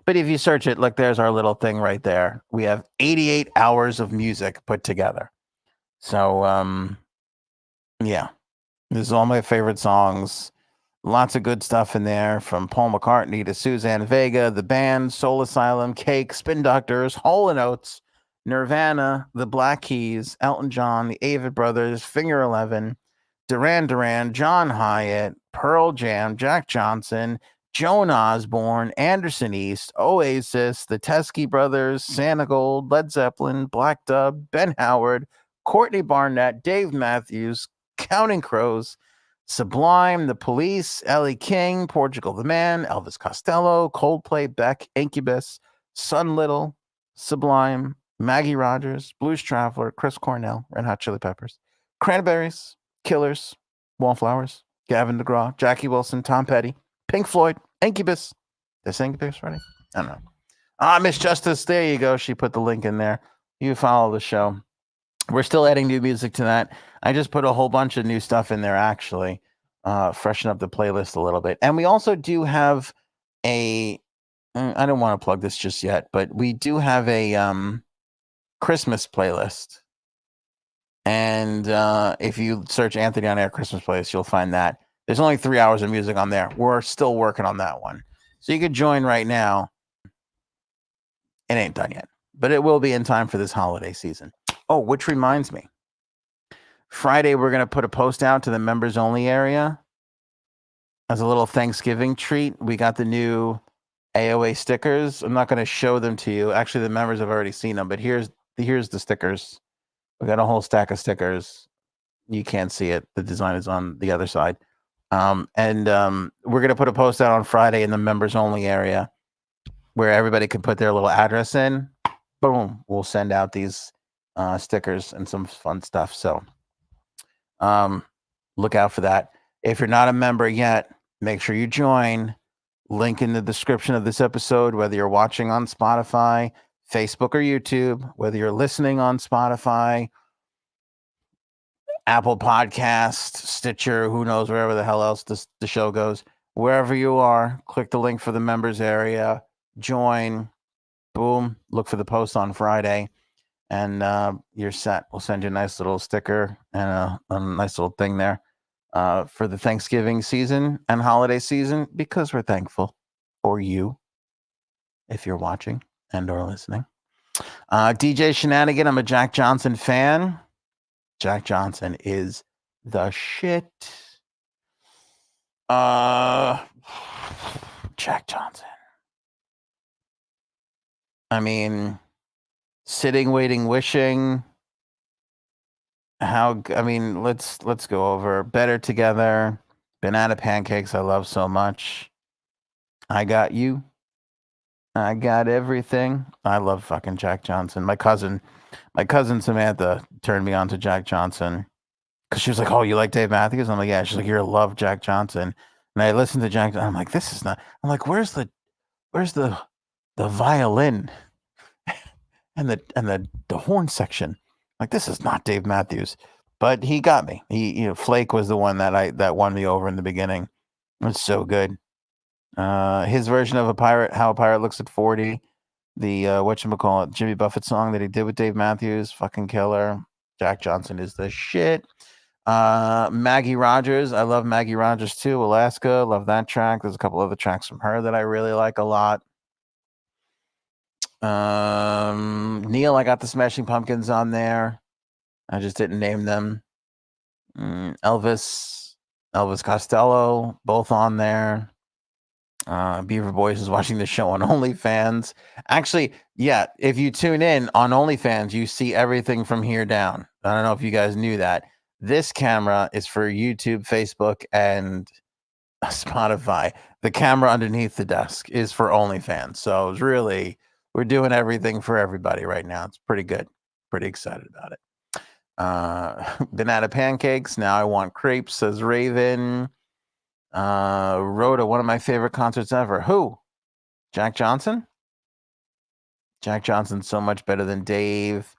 [SPEAKER 1] But if you search it, look, there's our little thing right there. We have 88 hours of music put together. So, yeah. This is all my favorite songs. Lots of good stuff in there, from Paul McCartney to Suzanne Vega, The Band, Soul Asylum, Cake, Spin Doctors, Hall & Oates, Nirvana, The Black Keys, Elton John, The Avett Brothers, Finger Eleven, Duran Duran, John Hyatt, Pearl Jam, Jack Johnson, Joan Osborne, Anderson East, Oasis, The Teskey Brothers, Santa Gold, Led Zeppelin, Black Dub, Ben Howard, Courtney Barnett, Dave Matthews, Counting Crows, Sublime, The Police, Ellie King, Portugal the Man, Elvis Costello, Coldplay, Beck, Incubus, Sun Little, Sublime, Maggie Rogers, Blues Traveler, Chris Cornell, Red Hot Chili Peppers, Cranberries, Killers, Wallflowers, Gavin DeGraw, Jackie Wilson, Tom Petty, Pink Floyd, Incubus. Did I say Incubus already? I don't know. Miss Justice, there you go. She put the link in there. You follow the show. We're still adding new music to that. I just put a whole bunch of new stuff in there, actually. Freshen up the playlist a little bit. And we also do have I don't want to plug this just yet, but we do have a Christmas playlist. And if you search Anthony on Air Christmas Playlist, you'll find that. There's only 3 hours of music on there. We're still working on that one. So you could join right now. It ain't done yet, but it will be in time for this holiday season. Oh, which reminds me. Friday, we're going to put a post out to the members only area as a little Thanksgiving treat. We got the new AOA stickers. I'm not going to show them to you. Actually, the members have already seen them, but here's the stickers. We got a whole stack of stickers. You can't see it. The design is on the other side. We're going to put a post out on Friday in the members only area where everybody can put their little address in. Boom. We'll send out these stickers and some fun stuff. So look out for that. If you're not a member yet, make sure you join. Link in the description of this episode, whether you're watching on Spotify, Facebook, or YouTube, whether you're listening on Spotify, Apple Podcast, Stitcher, who knows, wherever the hell else the show goes. Wherever you are, click the link for the members area, join, boom, look for the post on Friday, and you're set. We'll send you a nice little sticker and a nice little thing there for the Thanksgiving season and holiday season, because we're thankful for you if you're watching and or listening. DJ Shenanigan, I'm a Jack Johnson fan. Jack Johnson is the shit. Jack Johnson. I mean, sitting, waiting, wishing. Let's go over Better Together. Banana Pancakes, I love so much. I Got You. I Got Everything. I love fucking Jack Johnson. My cousin Samantha turned me on to Jack Johnson because she was like, "Oh, you like Dave Matthews?" I'm like, "Yeah." She's like, "You're love Jack Johnson." And I listened to Jack. I'm like, "This is not." I'm like, "Where's the violin and the horn section?" Like, this is not Dave Matthews. But he got me. Flake was the one that won me over in the beginning. It's so good. His version of How a Pirate Looks at 40. The whatchamacallit, Jimmy Buffett song that he did with Dave Matthews, fucking killer. Jack Johnson is the shit. Maggie Rogers, I love Maggie Rogers too. Alaska, love that track. There's a couple other tracks from her that I really like a lot. Neil, I got the Smashing Pumpkins on there. I just didn't name them. Elvis Costello, both on there. Beaver Boys is watching the show on OnlyFans. Actually, yeah, if you tune in on OnlyFans, you see everything from here down. I don't know if you guys knew that. This camera is for YouTube, Facebook, and Spotify. The camera underneath the desk is for OnlyFans. So it's really, we're doing everything for everybody right now. It's pretty good. Pretty excited about it. Banana Pancakes. Now I Want Crepes, says Raven. Rhoda, one of my favorite concerts ever. Who? Jack Johnson? Jack Johnson's so much better than Dave.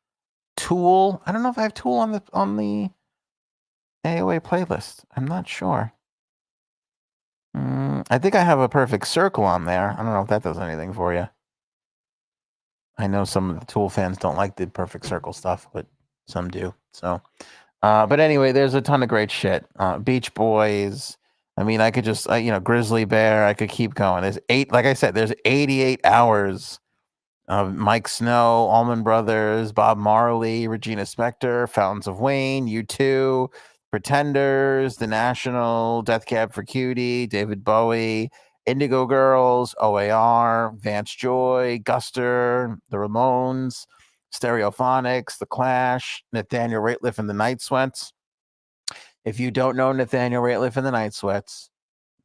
[SPEAKER 1] Tool. I don't know if I have Tool on the AOA playlist. I'm not sure. I think I have A Perfect Circle on there. I don't know if that does anything for you. I know some of the Tool fans don't like the Perfect Circle stuff, but some do. So, but anyway, there's a ton of great shit. Beach Boys. I mean, I could just, Grizzly Bear. I could keep going. There's 88 hours of Mike Snow, Allman Brothers, Bob Marley, Regina Spektor, Fountains of Wayne, U2, Pretenders, The National, Death Cab for Cutie, David Bowie, Indigo Girls, OAR, Vance Joy, Guster, The Ramones, Stereophonics, The Clash, Nathaniel Rateliff and the Night Sweats. If you don't know Nathaniel Rateliff and the Night Sweats,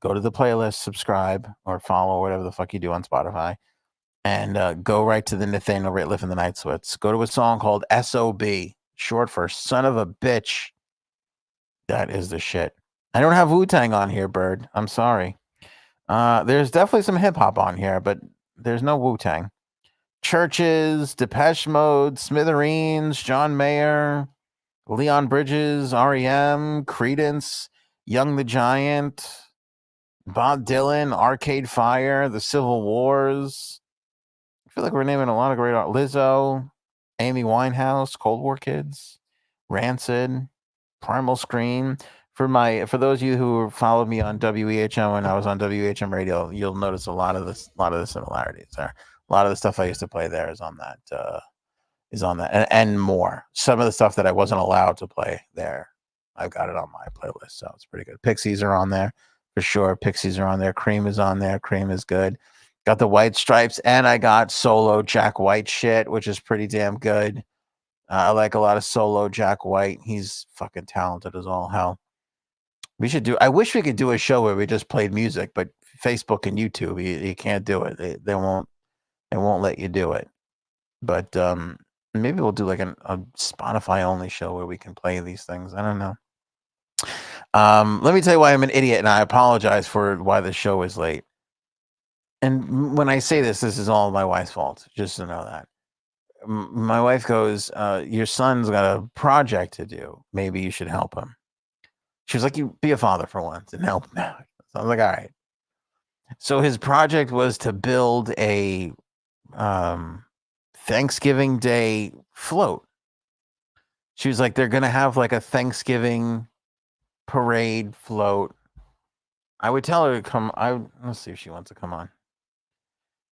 [SPEAKER 1] go to the playlist, subscribe, or follow, whatever the fuck you do on Spotify, and go right to the Nathaniel Rateliff and the Night Sweats. Go to a song called S.O.B., short for Son of a Bitch. That is the shit. I don't have Wu-Tang on here, Bird. I'm sorry. There's definitely some hip-hop on here, but there's no Wu-Tang. Churches, Depeche Mode, Smithereens, John Mayer, Leon Bridges, REM, Creedence, Young the Giant, Bob Dylan, Arcade Fire, The Civil Wars. I feel like we're naming a lot of great art. Lizzo, Amy Winehouse, Cold War Kids, Rancid, Primal Scream. For those of you who followed me on WEHM when I was on WEHM radio, you'll notice a lot of the similarities there. A lot of the stuff I used to play there is on that, and more. Some of the stuff that I wasn't allowed to play there, I've got it on my playlist, so it's pretty good. Pixies are on there for sure. Pixies are on there. Cream is on there. Cream is good. Got the White Stripes, and I got solo Jack White shit, which is pretty damn good. I like a lot of solo Jack White. He's fucking talented as all hell. I wish we could do a show where we just played music, but Facebook and YouTube, you can't do it. They won't let you do it. But maybe we'll do like a Spotify only show where we can play these things. I don't know. Let me tell you why I'm an idiot, and I apologize for why the show is late. And when I say this is all my wife's fault, just to know that. My wife goes, your son's got a project to do. Maybe you should help him. She was like, you be a father for once and help him out. So I was like, all right. So his project was to build a Thanksgiving Day float. She was like, they're going to have like a Thanksgiving parade float. I would tell her to come. Let's see if she wants to come on.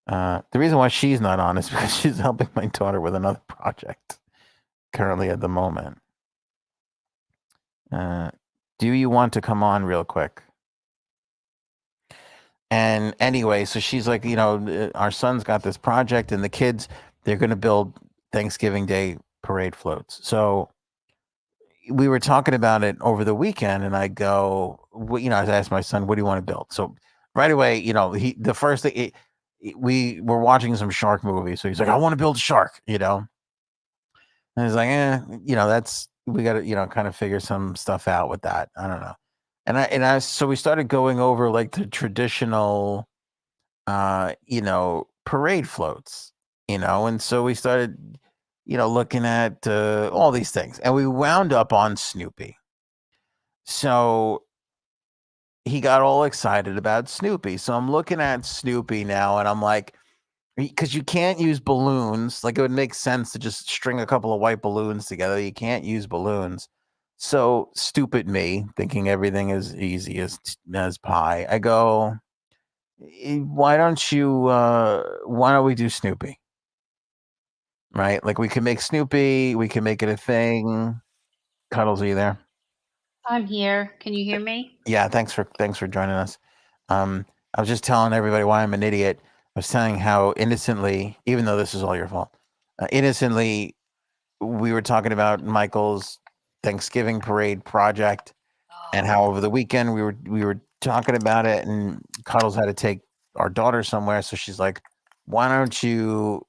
[SPEAKER 1] The reason why she's not on is because she's helping my daughter with another project currently at the moment. Do you want to come on real quick? And anyway, so she's like, our son's got this project, and the kids, they're going to build Thanksgiving Day parade floats. So we were talking about it over the weekend, and I go, I asked my son, what do you want to build? So right away, the first thing, we were watching some shark movies. So he's like, I want to build a shark, And he's like, we got to, kind of figure some stuff out with that. I don't know. So we started going over like the traditional, parade floats, and so we started, looking at all these things, and we wound up on Snoopy. So he got all excited about Snoopy. So I'm looking at Snoopy now, and I'm like, because you can't use balloons. Like, it would make sense to just string a couple of white balloons together. You can't use balloons. So stupid me, thinking everything is easy as pie. I go, why don't we do Snoopy? Right? Like, we can make Snoopy. We can make it a thing. Cuddles, are you there?
[SPEAKER 5] I'm here. Can you hear me?
[SPEAKER 1] Yeah. Thanks for joining us. I was just telling everybody why I'm an idiot. I was telling how innocently, even though this is all your fault, innocently, we were talking about Michael's Thanksgiving parade project, and how over the weekend we were talking about it, and Cuddles had to take our daughter somewhere. So she's like, why don't you,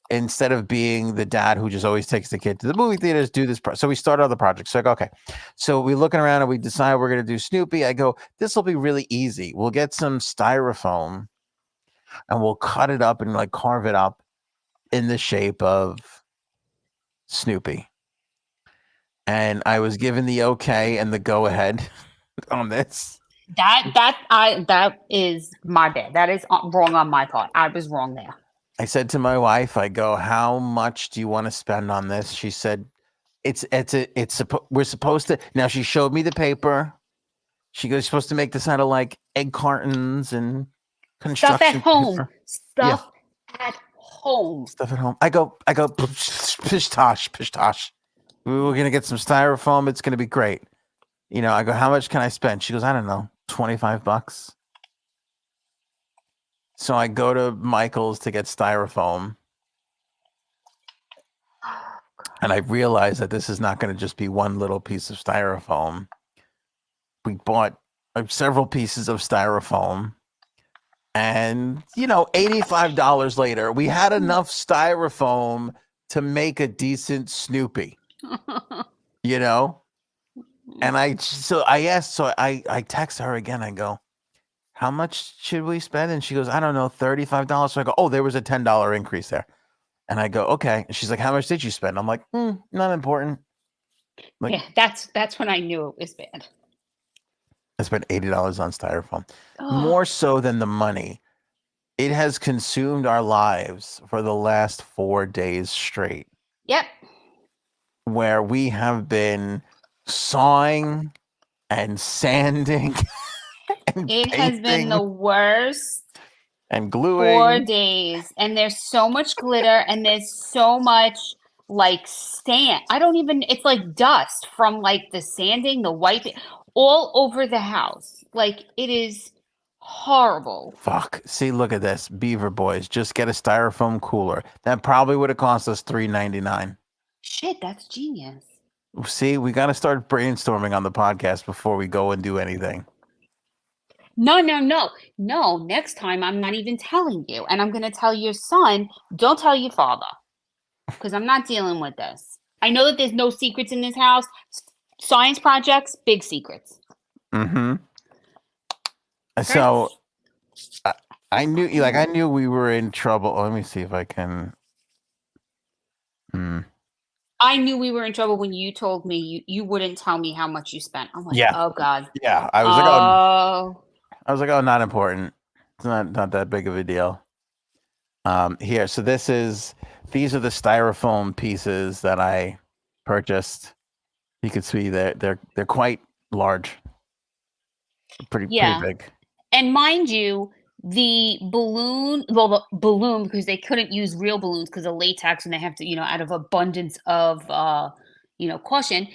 [SPEAKER 1] instead of being the dad who just always takes the kid to the movie theaters, do this? So we started on the project. So I go, okay. So we're looking around and we decide we're going to do Snoopy. I go, this will be really easy. We'll get some styrofoam and we'll cut it up and like carve it up in the shape of Snoopy. And I was given the okay and the go ahead on this.
[SPEAKER 5] That is my bad. That is wrong on my part. I was wrong there.
[SPEAKER 1] I said to my wife, I go, how much do you want to spend on this? She said, we're supposed to. Now she showed me the paper. She goes, you're supposed to make this out of like egg cartons and construction.
[SPEAKER 5] Stuff at home.
[SPEAKER 1] Paper.
[SPEAKER 5] Stuff at home.
[SPEAKER 1] Stuff at home. I go, pish tosh. We're going to get some styrofoam. It's going to be great. I go, how much can I spend? She goes, I don't know, $25. So I go to Michael's to get styrofoam. And I realize that this is not going to just be one little piece of styrofoam. We bought several pieces of styrofoam. And, $85 later, we had enough styrofoam to make a decent Snoopy. And I text her again. I go, how much should we spend? And she goes, I don't know, $35. So I go, oh, there was a $10 increase there. And I go, okay. And she's like, how much did you spend? I'm like, not important. Like,
[SPEAKER 5] yeah, that's when I knew it was bad.
[SPEAKER 1] I spent $80 on styrofoam. More so than the money. It has consumed our lives for the last 4 days straight.
[SPEAKER 5] Yep.
[SPEAKER 1] where we have been sawing and sanding and
[SPEAKER 5] It has been the
[SPEAKER 1] painting
[SPEAKER 5] worst
[SPEAKER 1] and
[SPEAKER 5] 4
[SPEAKER 1] gluing.
[SPEAKER 5] days, and there's so much glitter, and there's so much like sand. I don't even. It's like dust from like the sanding, the wiping, all over the house. Like it is horrible.
[SPEAKER 1] Fuck. See, look at this. Beaver Boys. Just get a styrofoam cooler. That probably would have cost us $3.99.
[SPEAKER 5] Shit, that's genius.
[SPEAKER 1] See, we got to start brainstorming on the podcast before we go and do anything.
[SPEAKER 5] No, no, no, no. Next time, I'm not even telling you, and I'm going to tell your son. Don't tell your father, because I'm not dealing with this. I know that there's no secrets in this house. Science projects, big secrets.
[SPEAKER 1] Mm-hmm. So I knew, like, I knew we were in trouble. Let me see if I can.
[SPEAKER 5] I knew we were in trouble when you told me you wouldn't tell me how much you spent. I'm like,
[SPEAKER 1] Yeah.
[SPEAKER 5] oh God.
[SPEAKER 1] Yeah, I was like, oh, not important. It's not that big of a deal. Here, so these are the styrofoam pieces that I purchased. You can see they're quite large, pretty big.
[SPEAKER 5] And mind you, the balloon, because they couldn't use real balloons because of latex, and they have to, out of abundance of, caution.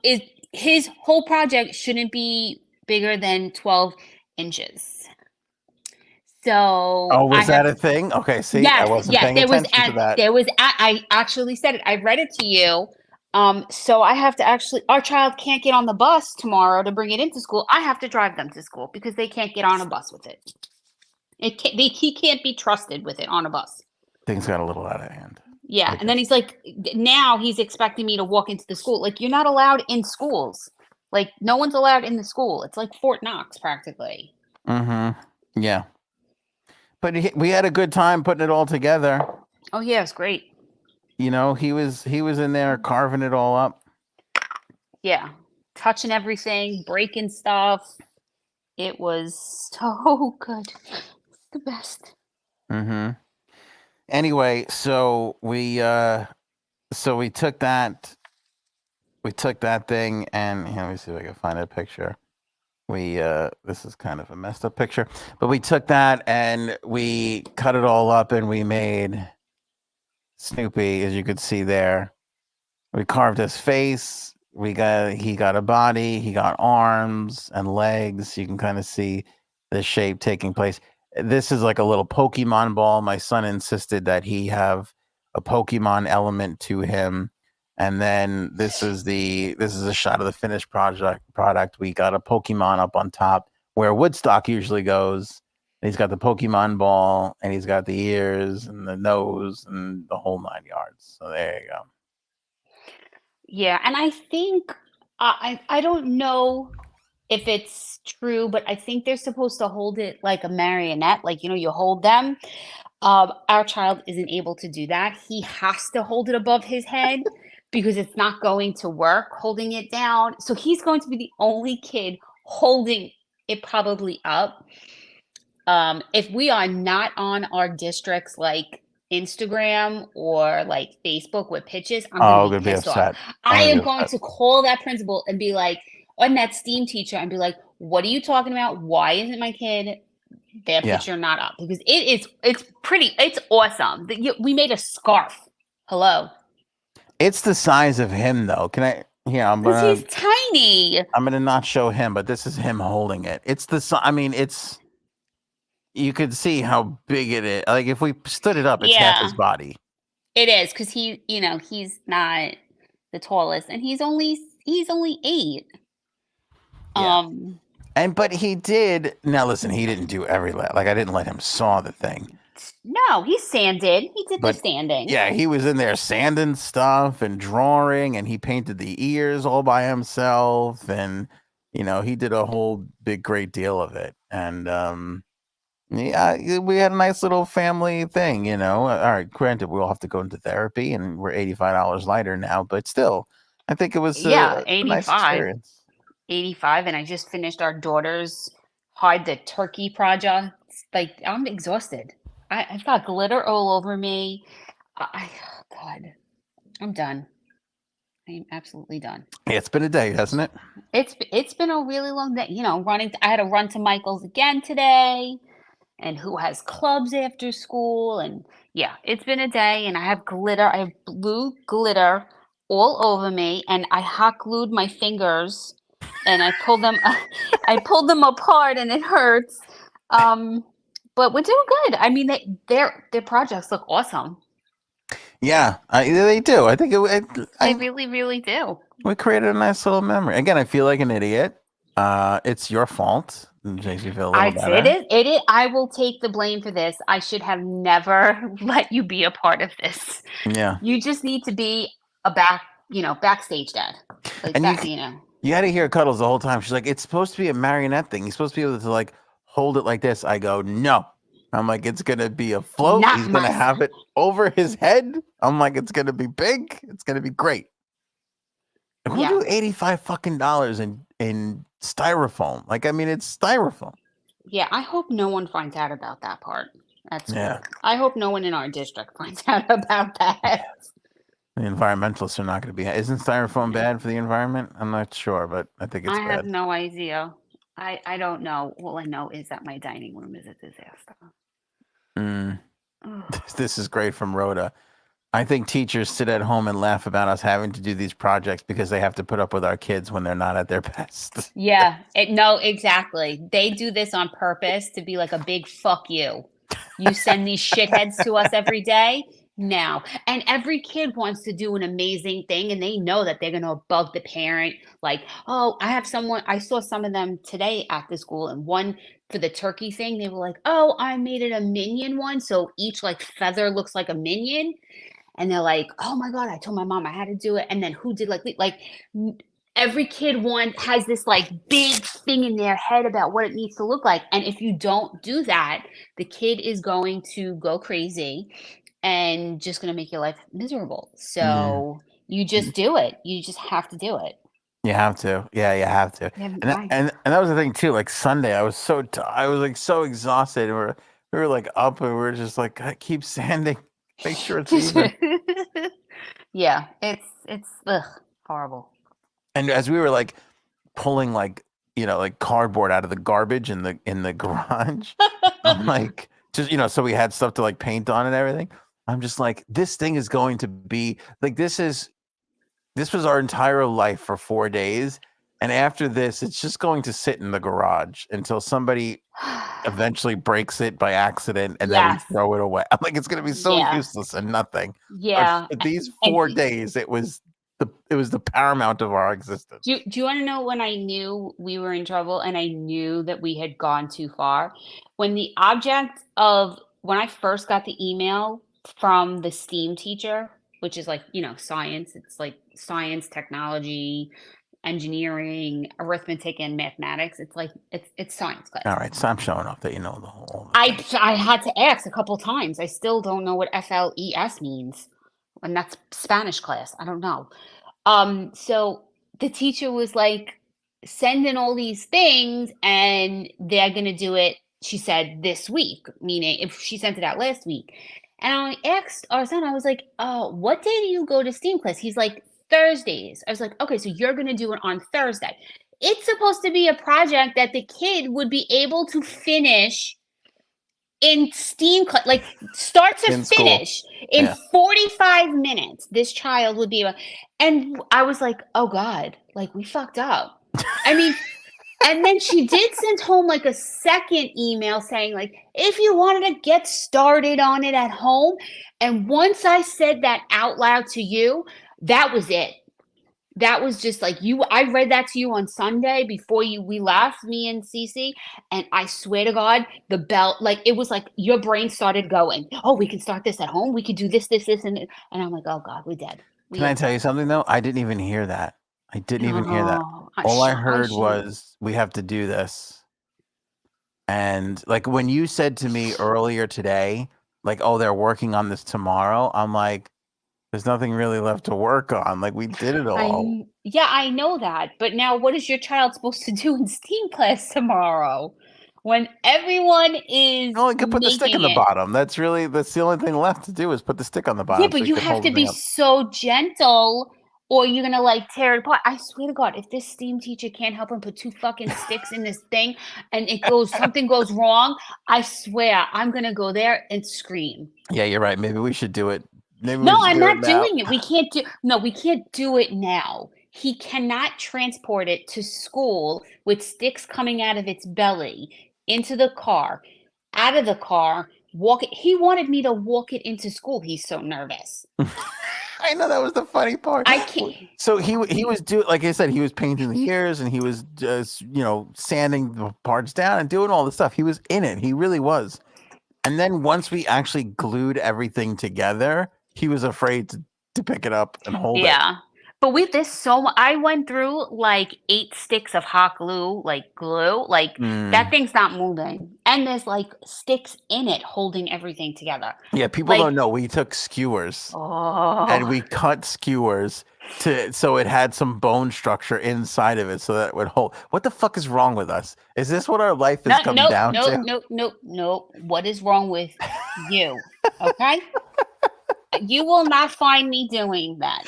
[SPEAKER 5] Is his whole project shouldn't be bigger than 12 inches. So
[SPEAKER 1] Oh, was that a thing? Okay, see, I wasn't paying attention to that.
[SPEAKER 5] I actually said it. I read it to you. So I have to our child can't get on the bus tomorrow to bring it into school. I have to drive them to school because they can't get on a bus with it. He can't be trusted with it on a bus.
[SPEAKER 1] Things got a little out of hand.
[SPEAKER 5] Yeah, and then he's like, now he's expecting me to walk into the school. Like, you're not allowed in schools. Like, no one's allowed in the school. It's like Fort Knox, practically.
[SPEAKER 1] Mm-hmm. Yeah. But we had a good time putting it all together.
[SPEAKER 5] Oh yeah, it's great.
[SPEAKER 1] He was in there carving it all up.
[SPEAKER 5] Yeah, touching everything, breaking stuff. It was so good. It's the best.
[SPEAKER 1] Mm-hmm. Anyway, so we took that thing, and let me see if I can find a picture. This is kind of a messed up picture, but we took that and we cut it all up, and we made Snoopy, as you could see there. We carved his face. He got a body. He got arms and legs. You can kind of see the shape taking place. This is like a little Pokemon ball. My son insisted that he have a Pokemon element to him. And then this is a shot of the finished product. We got a Pokemon up on top where Woodstock usually goes. And he's got the Pokemon ball, and he's got the ears and the nose and the whole 9 yards. So there you go.
[SPEAKER 5] Yeah, and I think I don't know if it's true, but I think they're supposed to hold it like a marionette, like you hold them. Our child isn't able to do that. He has to hold it above his head because it's not going to work holding it down. So he's going to be the only kid holding it probably up. If we are not on our district's like Instagram or like Facebook with pictures, I'm gonna be pissed off. I am going to call that principal and be like, on that STEAM teacher, and be like, what are you talking about? Why isn't my kid their picture not up? Because it's awesome. We made a scarf. Hello.
[SPEAKER 1] It's the size of him, though. Can I? Yeah,
[SPEAKER 5] he's tiny.
[SPEAKER 1] I'm gonna not show him, but this is him holding it. It's it's. You could see how big it is. Like if we stood it up, it's half his body.
[SPEAKER 5] It is because he's not the tallest, and he's only 8.
[SPEAKER 1] Yeah. But he did. Now listen, he didn't do every like I didn't let him saw the thing.
[SPEAKER 5] No, he sanded. He did the sanding.
[SPEAKER 1] Yeah, he was in there sanding stuff and drawing, and he painted the ears all by himself, and he did a whole big great deal of it. And yeah, we had a nice little family thing. All right, granted, we'll have to go into therapy, and we're $85 lighter now, but still, I think it was a nice experience.
[SPEAKER 5] 85, and I just finished our daughter's hide the turkey project. Like, I'm exhausted. I've got glitter all over me. God, I'm done. I am absolutely done.
[SPEAKER 1] It's been a day, hasn't it?
[SPEAKER 5] It's been a really long day. Running. I had to run to Michael's again today, and who has clubs after school, and yeah, it's been a day. And I have glitter. I have blue glitter all over me, and I hot glued my fingers, and I pulled them. I pulled them apart, and it hurts. But we're doing good. I mean, their projects look awesome.
[SPEAKER 1] Yeah, they do. I think
[SPEAKER 5] They really, really do.
[SPEAKER 1] we created a nice little memory. Again, I feel like an idiot. It's your fault. It makes you feel a little better.
[SPEAKER 5] It is. I will take the blame for this. I should have never let you be a part of this.
[SPEAKER 1] Yeah.
[SPEAKER 5] You just need to be backstage dad. Like
[SPEAKER 1] And
[SPEAKER 5] that,
[SPEAKER 1] you had to hear Cuddles the whole time. She's like, it's supposed to be a marionette thing. He's supposed to be able to like hold it like this. I go, no. I'm like, it's gonna be a float.
[SPEAKER 5] Not
[SPEAKER 1] He's gonna have it over his head. I'm like, it's gonna be big. It's gonna be great. Who do $85 fucking in styrofoam? Like, I mean, it's styrofoam.
[SPEAKER 5] Yeah, I hope no one finds out about that part. That's
[SPEAKER 1] Yeah.
[SPEAKER 5] I hope no one in our district finds out about that.
[SPEAKER 1] The environmentalists are not going to be. Isn't styrofoam bad for the environment? I'm not sure, but I think it's
[SPEAKER 5] I
[SPEAKER 1] bad.
[SPEAKER 5] have no idea. I don't know. All I know is that my dining room is a disaster.
[SPEAKER 1] This is great from Rhoda. I think teachers sit at home and laugh about us having to do these projects because they have to put up with our kids when they're not at their best.
[SPEAKER 5] Yeah, no, exactly. They do this on purpose to be like a big fuck you. You send these shitheads to us every day. Now, and every kid wants to do an amazing thing, and they know that they're going to bug the parent. Like, oh, I saw some of them today at the school, and one for the turkey thing, they were like, oh, I made it a minion one. So each like feather looks like a minion. And they're like, oh my God, I told my mom I had to do it. And then who did every kid has this like big thing in their head about what it needs to look like. And if you don't do that, the kid is going to go crazy and just going to make your life miserable. So you just do it. You just have to do it.
[SPEAKER 1] You have to. Yeah, you have to. And that was the thing too. Like Sunday, I was so exhausted. And we were like up and we were just like, keep sanding. Make sure it's even.
[SPEAKER 5] Yeah, it's horrible.
[SPEAKER 1] And as we were like pulling like cardboard out of the garbage in the garage, I'm like just so we had stuff to like paint on and everything. I'm just like, this thing is going to be like this was our entire life for 4 days. And after this, it's just going to sit in the garage until somebody eventually breaks it by accident and then we throw it away. I'm like, it's going to be so useless and nothing.
[SPEAKER 5] Yeah.
[SPEAKER 1] But these 4 days, it was the paramount of our existence.
[SPEAKER 5] Do you want to know when I knew we were in trouble and I knew that we had gone too far? When I first got the email from the STEAM teacher, which is like, science. It's like science, technology, engineering, arithmetic, and mathematics. It's like it's science class.
[SPEAKER 1] All right, stop showing off that you know the whole.
[SPEAKER 5] I had to ask a couple times. I still don't know what FLES means, and that's Spanish class. I don't know. So the teacher was like, send in all these things, and they're gonna do it. She said this week, meaning if she sent it out last week. And I asked our son, I was like, what day do you go to STEAM class? He's like, Thursdays. I was like, okay, so you're going to do it on Thursday. It's supposed to be a project that the kid would be able to finish in STEAM class, like start to finish in 45 minutes. This child would be and I was like, oh God, like we fucked up. I mean, and then she did send home like a second email saying like, if you wanted to get started on it at home. And once I said that out loud to you, that was it. That was just like I read that to you on Sunday before we left, me and Cece, and I swear to God, the bell, like it was like your brain started going, oh, we can start this at home. We could do this, and I'm like, oh God, we're dead.
[SPEAKER 1] Can I tell you something though? I didn't even hear that. I didn't even hear that. All I heard was we have to do this. And like when you said to me earlier today, like, oh, they're working on this tomorrow. I'm like, there's nothing really left to work on. Like we did it all.
[SPEAKER 5] I know that. But now what is your child supposed to do in STEAM class tomorrow? When everyone is
[SPEAKER 1] you could put the stick in the bottom. That's the only thing left to do is put the stick on the bottom.
[SPEAKER 5] Yeah, but you have to be so gentle or you're gonna like tear it apart. I swear to God, if this STEAM teacher can't help him put 2 fucking sticks in this thing and something goes wrong, I swear I'm gonna go there and scream.
[SPEAKER 1] Yeah, you're right. Maybe we should do it. Maybe we
[SPEAKER 5] No,
[SPEAKER 1] should
[SPEAKER 5] I'm
[SPEAKER 1] do it
[SPEAKER 5] not
[SPEAKER 1] now.
[SPEAKER 5] doing it. We can't do it now. He cannot transport it to school with sticks coming out of its belly into the car, out of the car, walk it. He wanted me to walk it into school. He's so nervous.
[SPEAKER 1] I know, that was the funny part.
[SPEAKER 5] I can't.
[SPEAKER 1] So he was doing, like I said, he was painting the ears and he was just, sanding the parts down and doing all the stuff. He was in it. He really was. And then once we actually glued everything together, he was afraid to pick it up and hold it.
[SPEAKER 5] Yeah. But I went through like 8 sticks of hot glue, like that thing's not moving. And there's like sticks in it holding everything together.
[SPEAKER 1] Yeah, people don't know. We took skewers and we cut skewers so it had some bone structure inside of it so that it would hold. What the fuck is wrong with us? Is this what our life has come down to?
[SPEAKER 5] No. What is wrong with you? Okay? You will not find me doing that.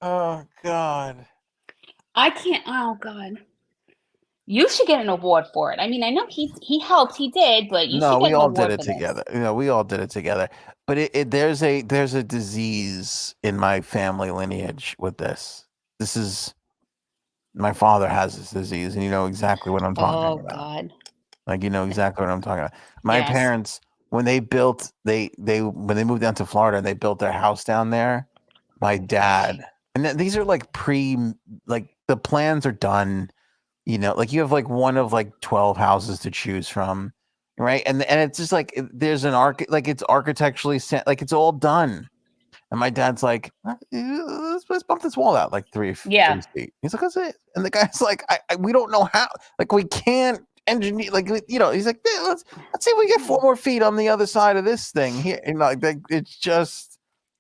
[SPEAKER 1] Oh, God.
[SPEAKER 5] I can't. Oh, God. You should get an award for it. I mean, I know he helped. He did, but you should get an award.
[SPEAKER 1] No, we all did it
[SPEAKER 5] for this.
[SPEAKER 1] together. We all did it together. But there's a disease in my family lineage with this. This is my father has this disease, and you know exactly what I'm talking about.
[SPEAKER 5] Oh, God.
[SPEAKER 1] Like, you know exactly what I'm talking about. My
[SPEAKER 5] Yes.
[SPEAKER 1] parents, when they built, when they moved down to Florida and they built their house down there, my dad, and these are like the plans are done, like you have like one of like 12 houses to choose from, right? And it's just like there's like it's architecturally like it's all done. And my dad's like, let's bump this wall out like 3 feet. He's like, that's it. And the guy's like, we don't know how, like we can't engineer, like, he's like, yeah, let's see if we get 4 more feet on the other side of this thing here. And like it's just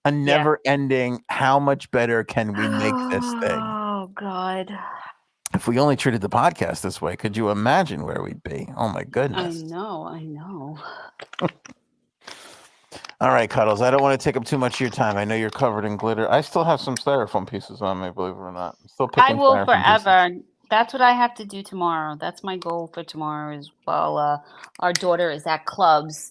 [SPEAKER 1] a never ending, how much better can we make this thing?
[SPEAKER 5] Oh, God.
[SPEAKER 1] If we only treated the podcast this way, could you imagine where we'd be? Oh my goodness.
[SPEAKER 5] I know.
[SPEAKER 1] All right, Cuddles. I don't want to take up too much of your time. I know you're covered in glitter. I still have some styrofoam pieces on me, believe it or not. I'm still picking
[SPEAKER 5] I will
[SPEAKER 1] styrofoam
[SPEAKER 5] forever.
[SPEAKER 1] pieces.
[SPEAKER 5] That's what I have to do tomorrow. That's my goal for tomorrow as well. Our daughter is at clubs,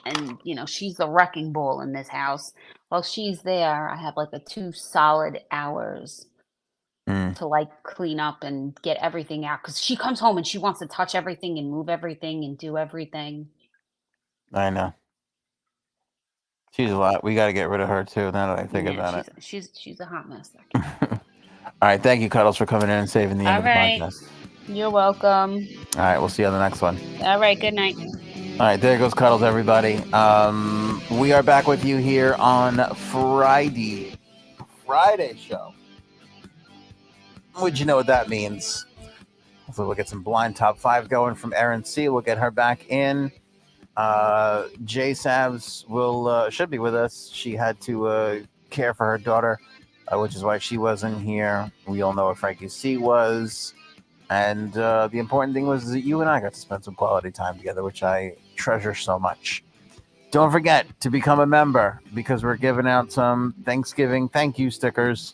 [SPEAKER 5] and she's the wrecking ball in this house. While she's there, I have like 2 solid hours to like clean up and get everything out, because she comes home and she wants to touch everything and move everything and do everything.
[SPEAKER 1] I know. She's a lot. We got to get rid of her too. Now that I think about it,
[SPEAKER 5] she's a hot mess.
[SPEAKER 1] All right, thank you, Cuddles, for coming in and saving the end of the podcast.
[SPEAKER 5] You're welcome.
[SPEAKER 1] All right, we'll see you on the next one.
[SPEAKER 5] All right, good night.
[SPEAKER 1] All right, there goes Cuddles, everybody. We are back with you here on Friday show. Would you know what that means? Hopefully we'll get some blind top 5 going from Erin C. We'll get her back in. Jay Savs should be with us. She had to care for her daughter, which is why she wasn't here. We all know where Frankie C was. And the important thing was that you and I got to spend some quality time together, which I treasure so much. Don't forget to become a member, because we're giving out some Thanksgiving thank you stickers.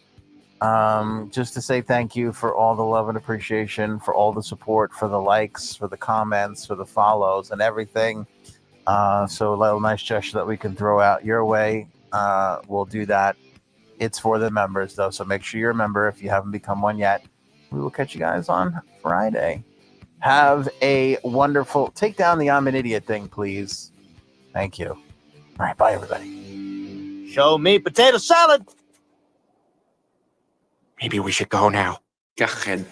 [SPEAKER 1] Just to say thank you for all the love and appreciation, for all the support, for the likes, for the comments, for the follows and everything. So a little nice gesture that we can throw out your way. We'll do that. It's for the members though. So make sure you're a member if you haven't become one yet. We will catch you guys on Friday. Have a wonderful, take down the I'm an idiot thing, please. Thank you. All right. Bye everybody.
[SPEAKER 6] Show me potato salad. Maybe we should go now.
[SPEAKER 3] Go ahead.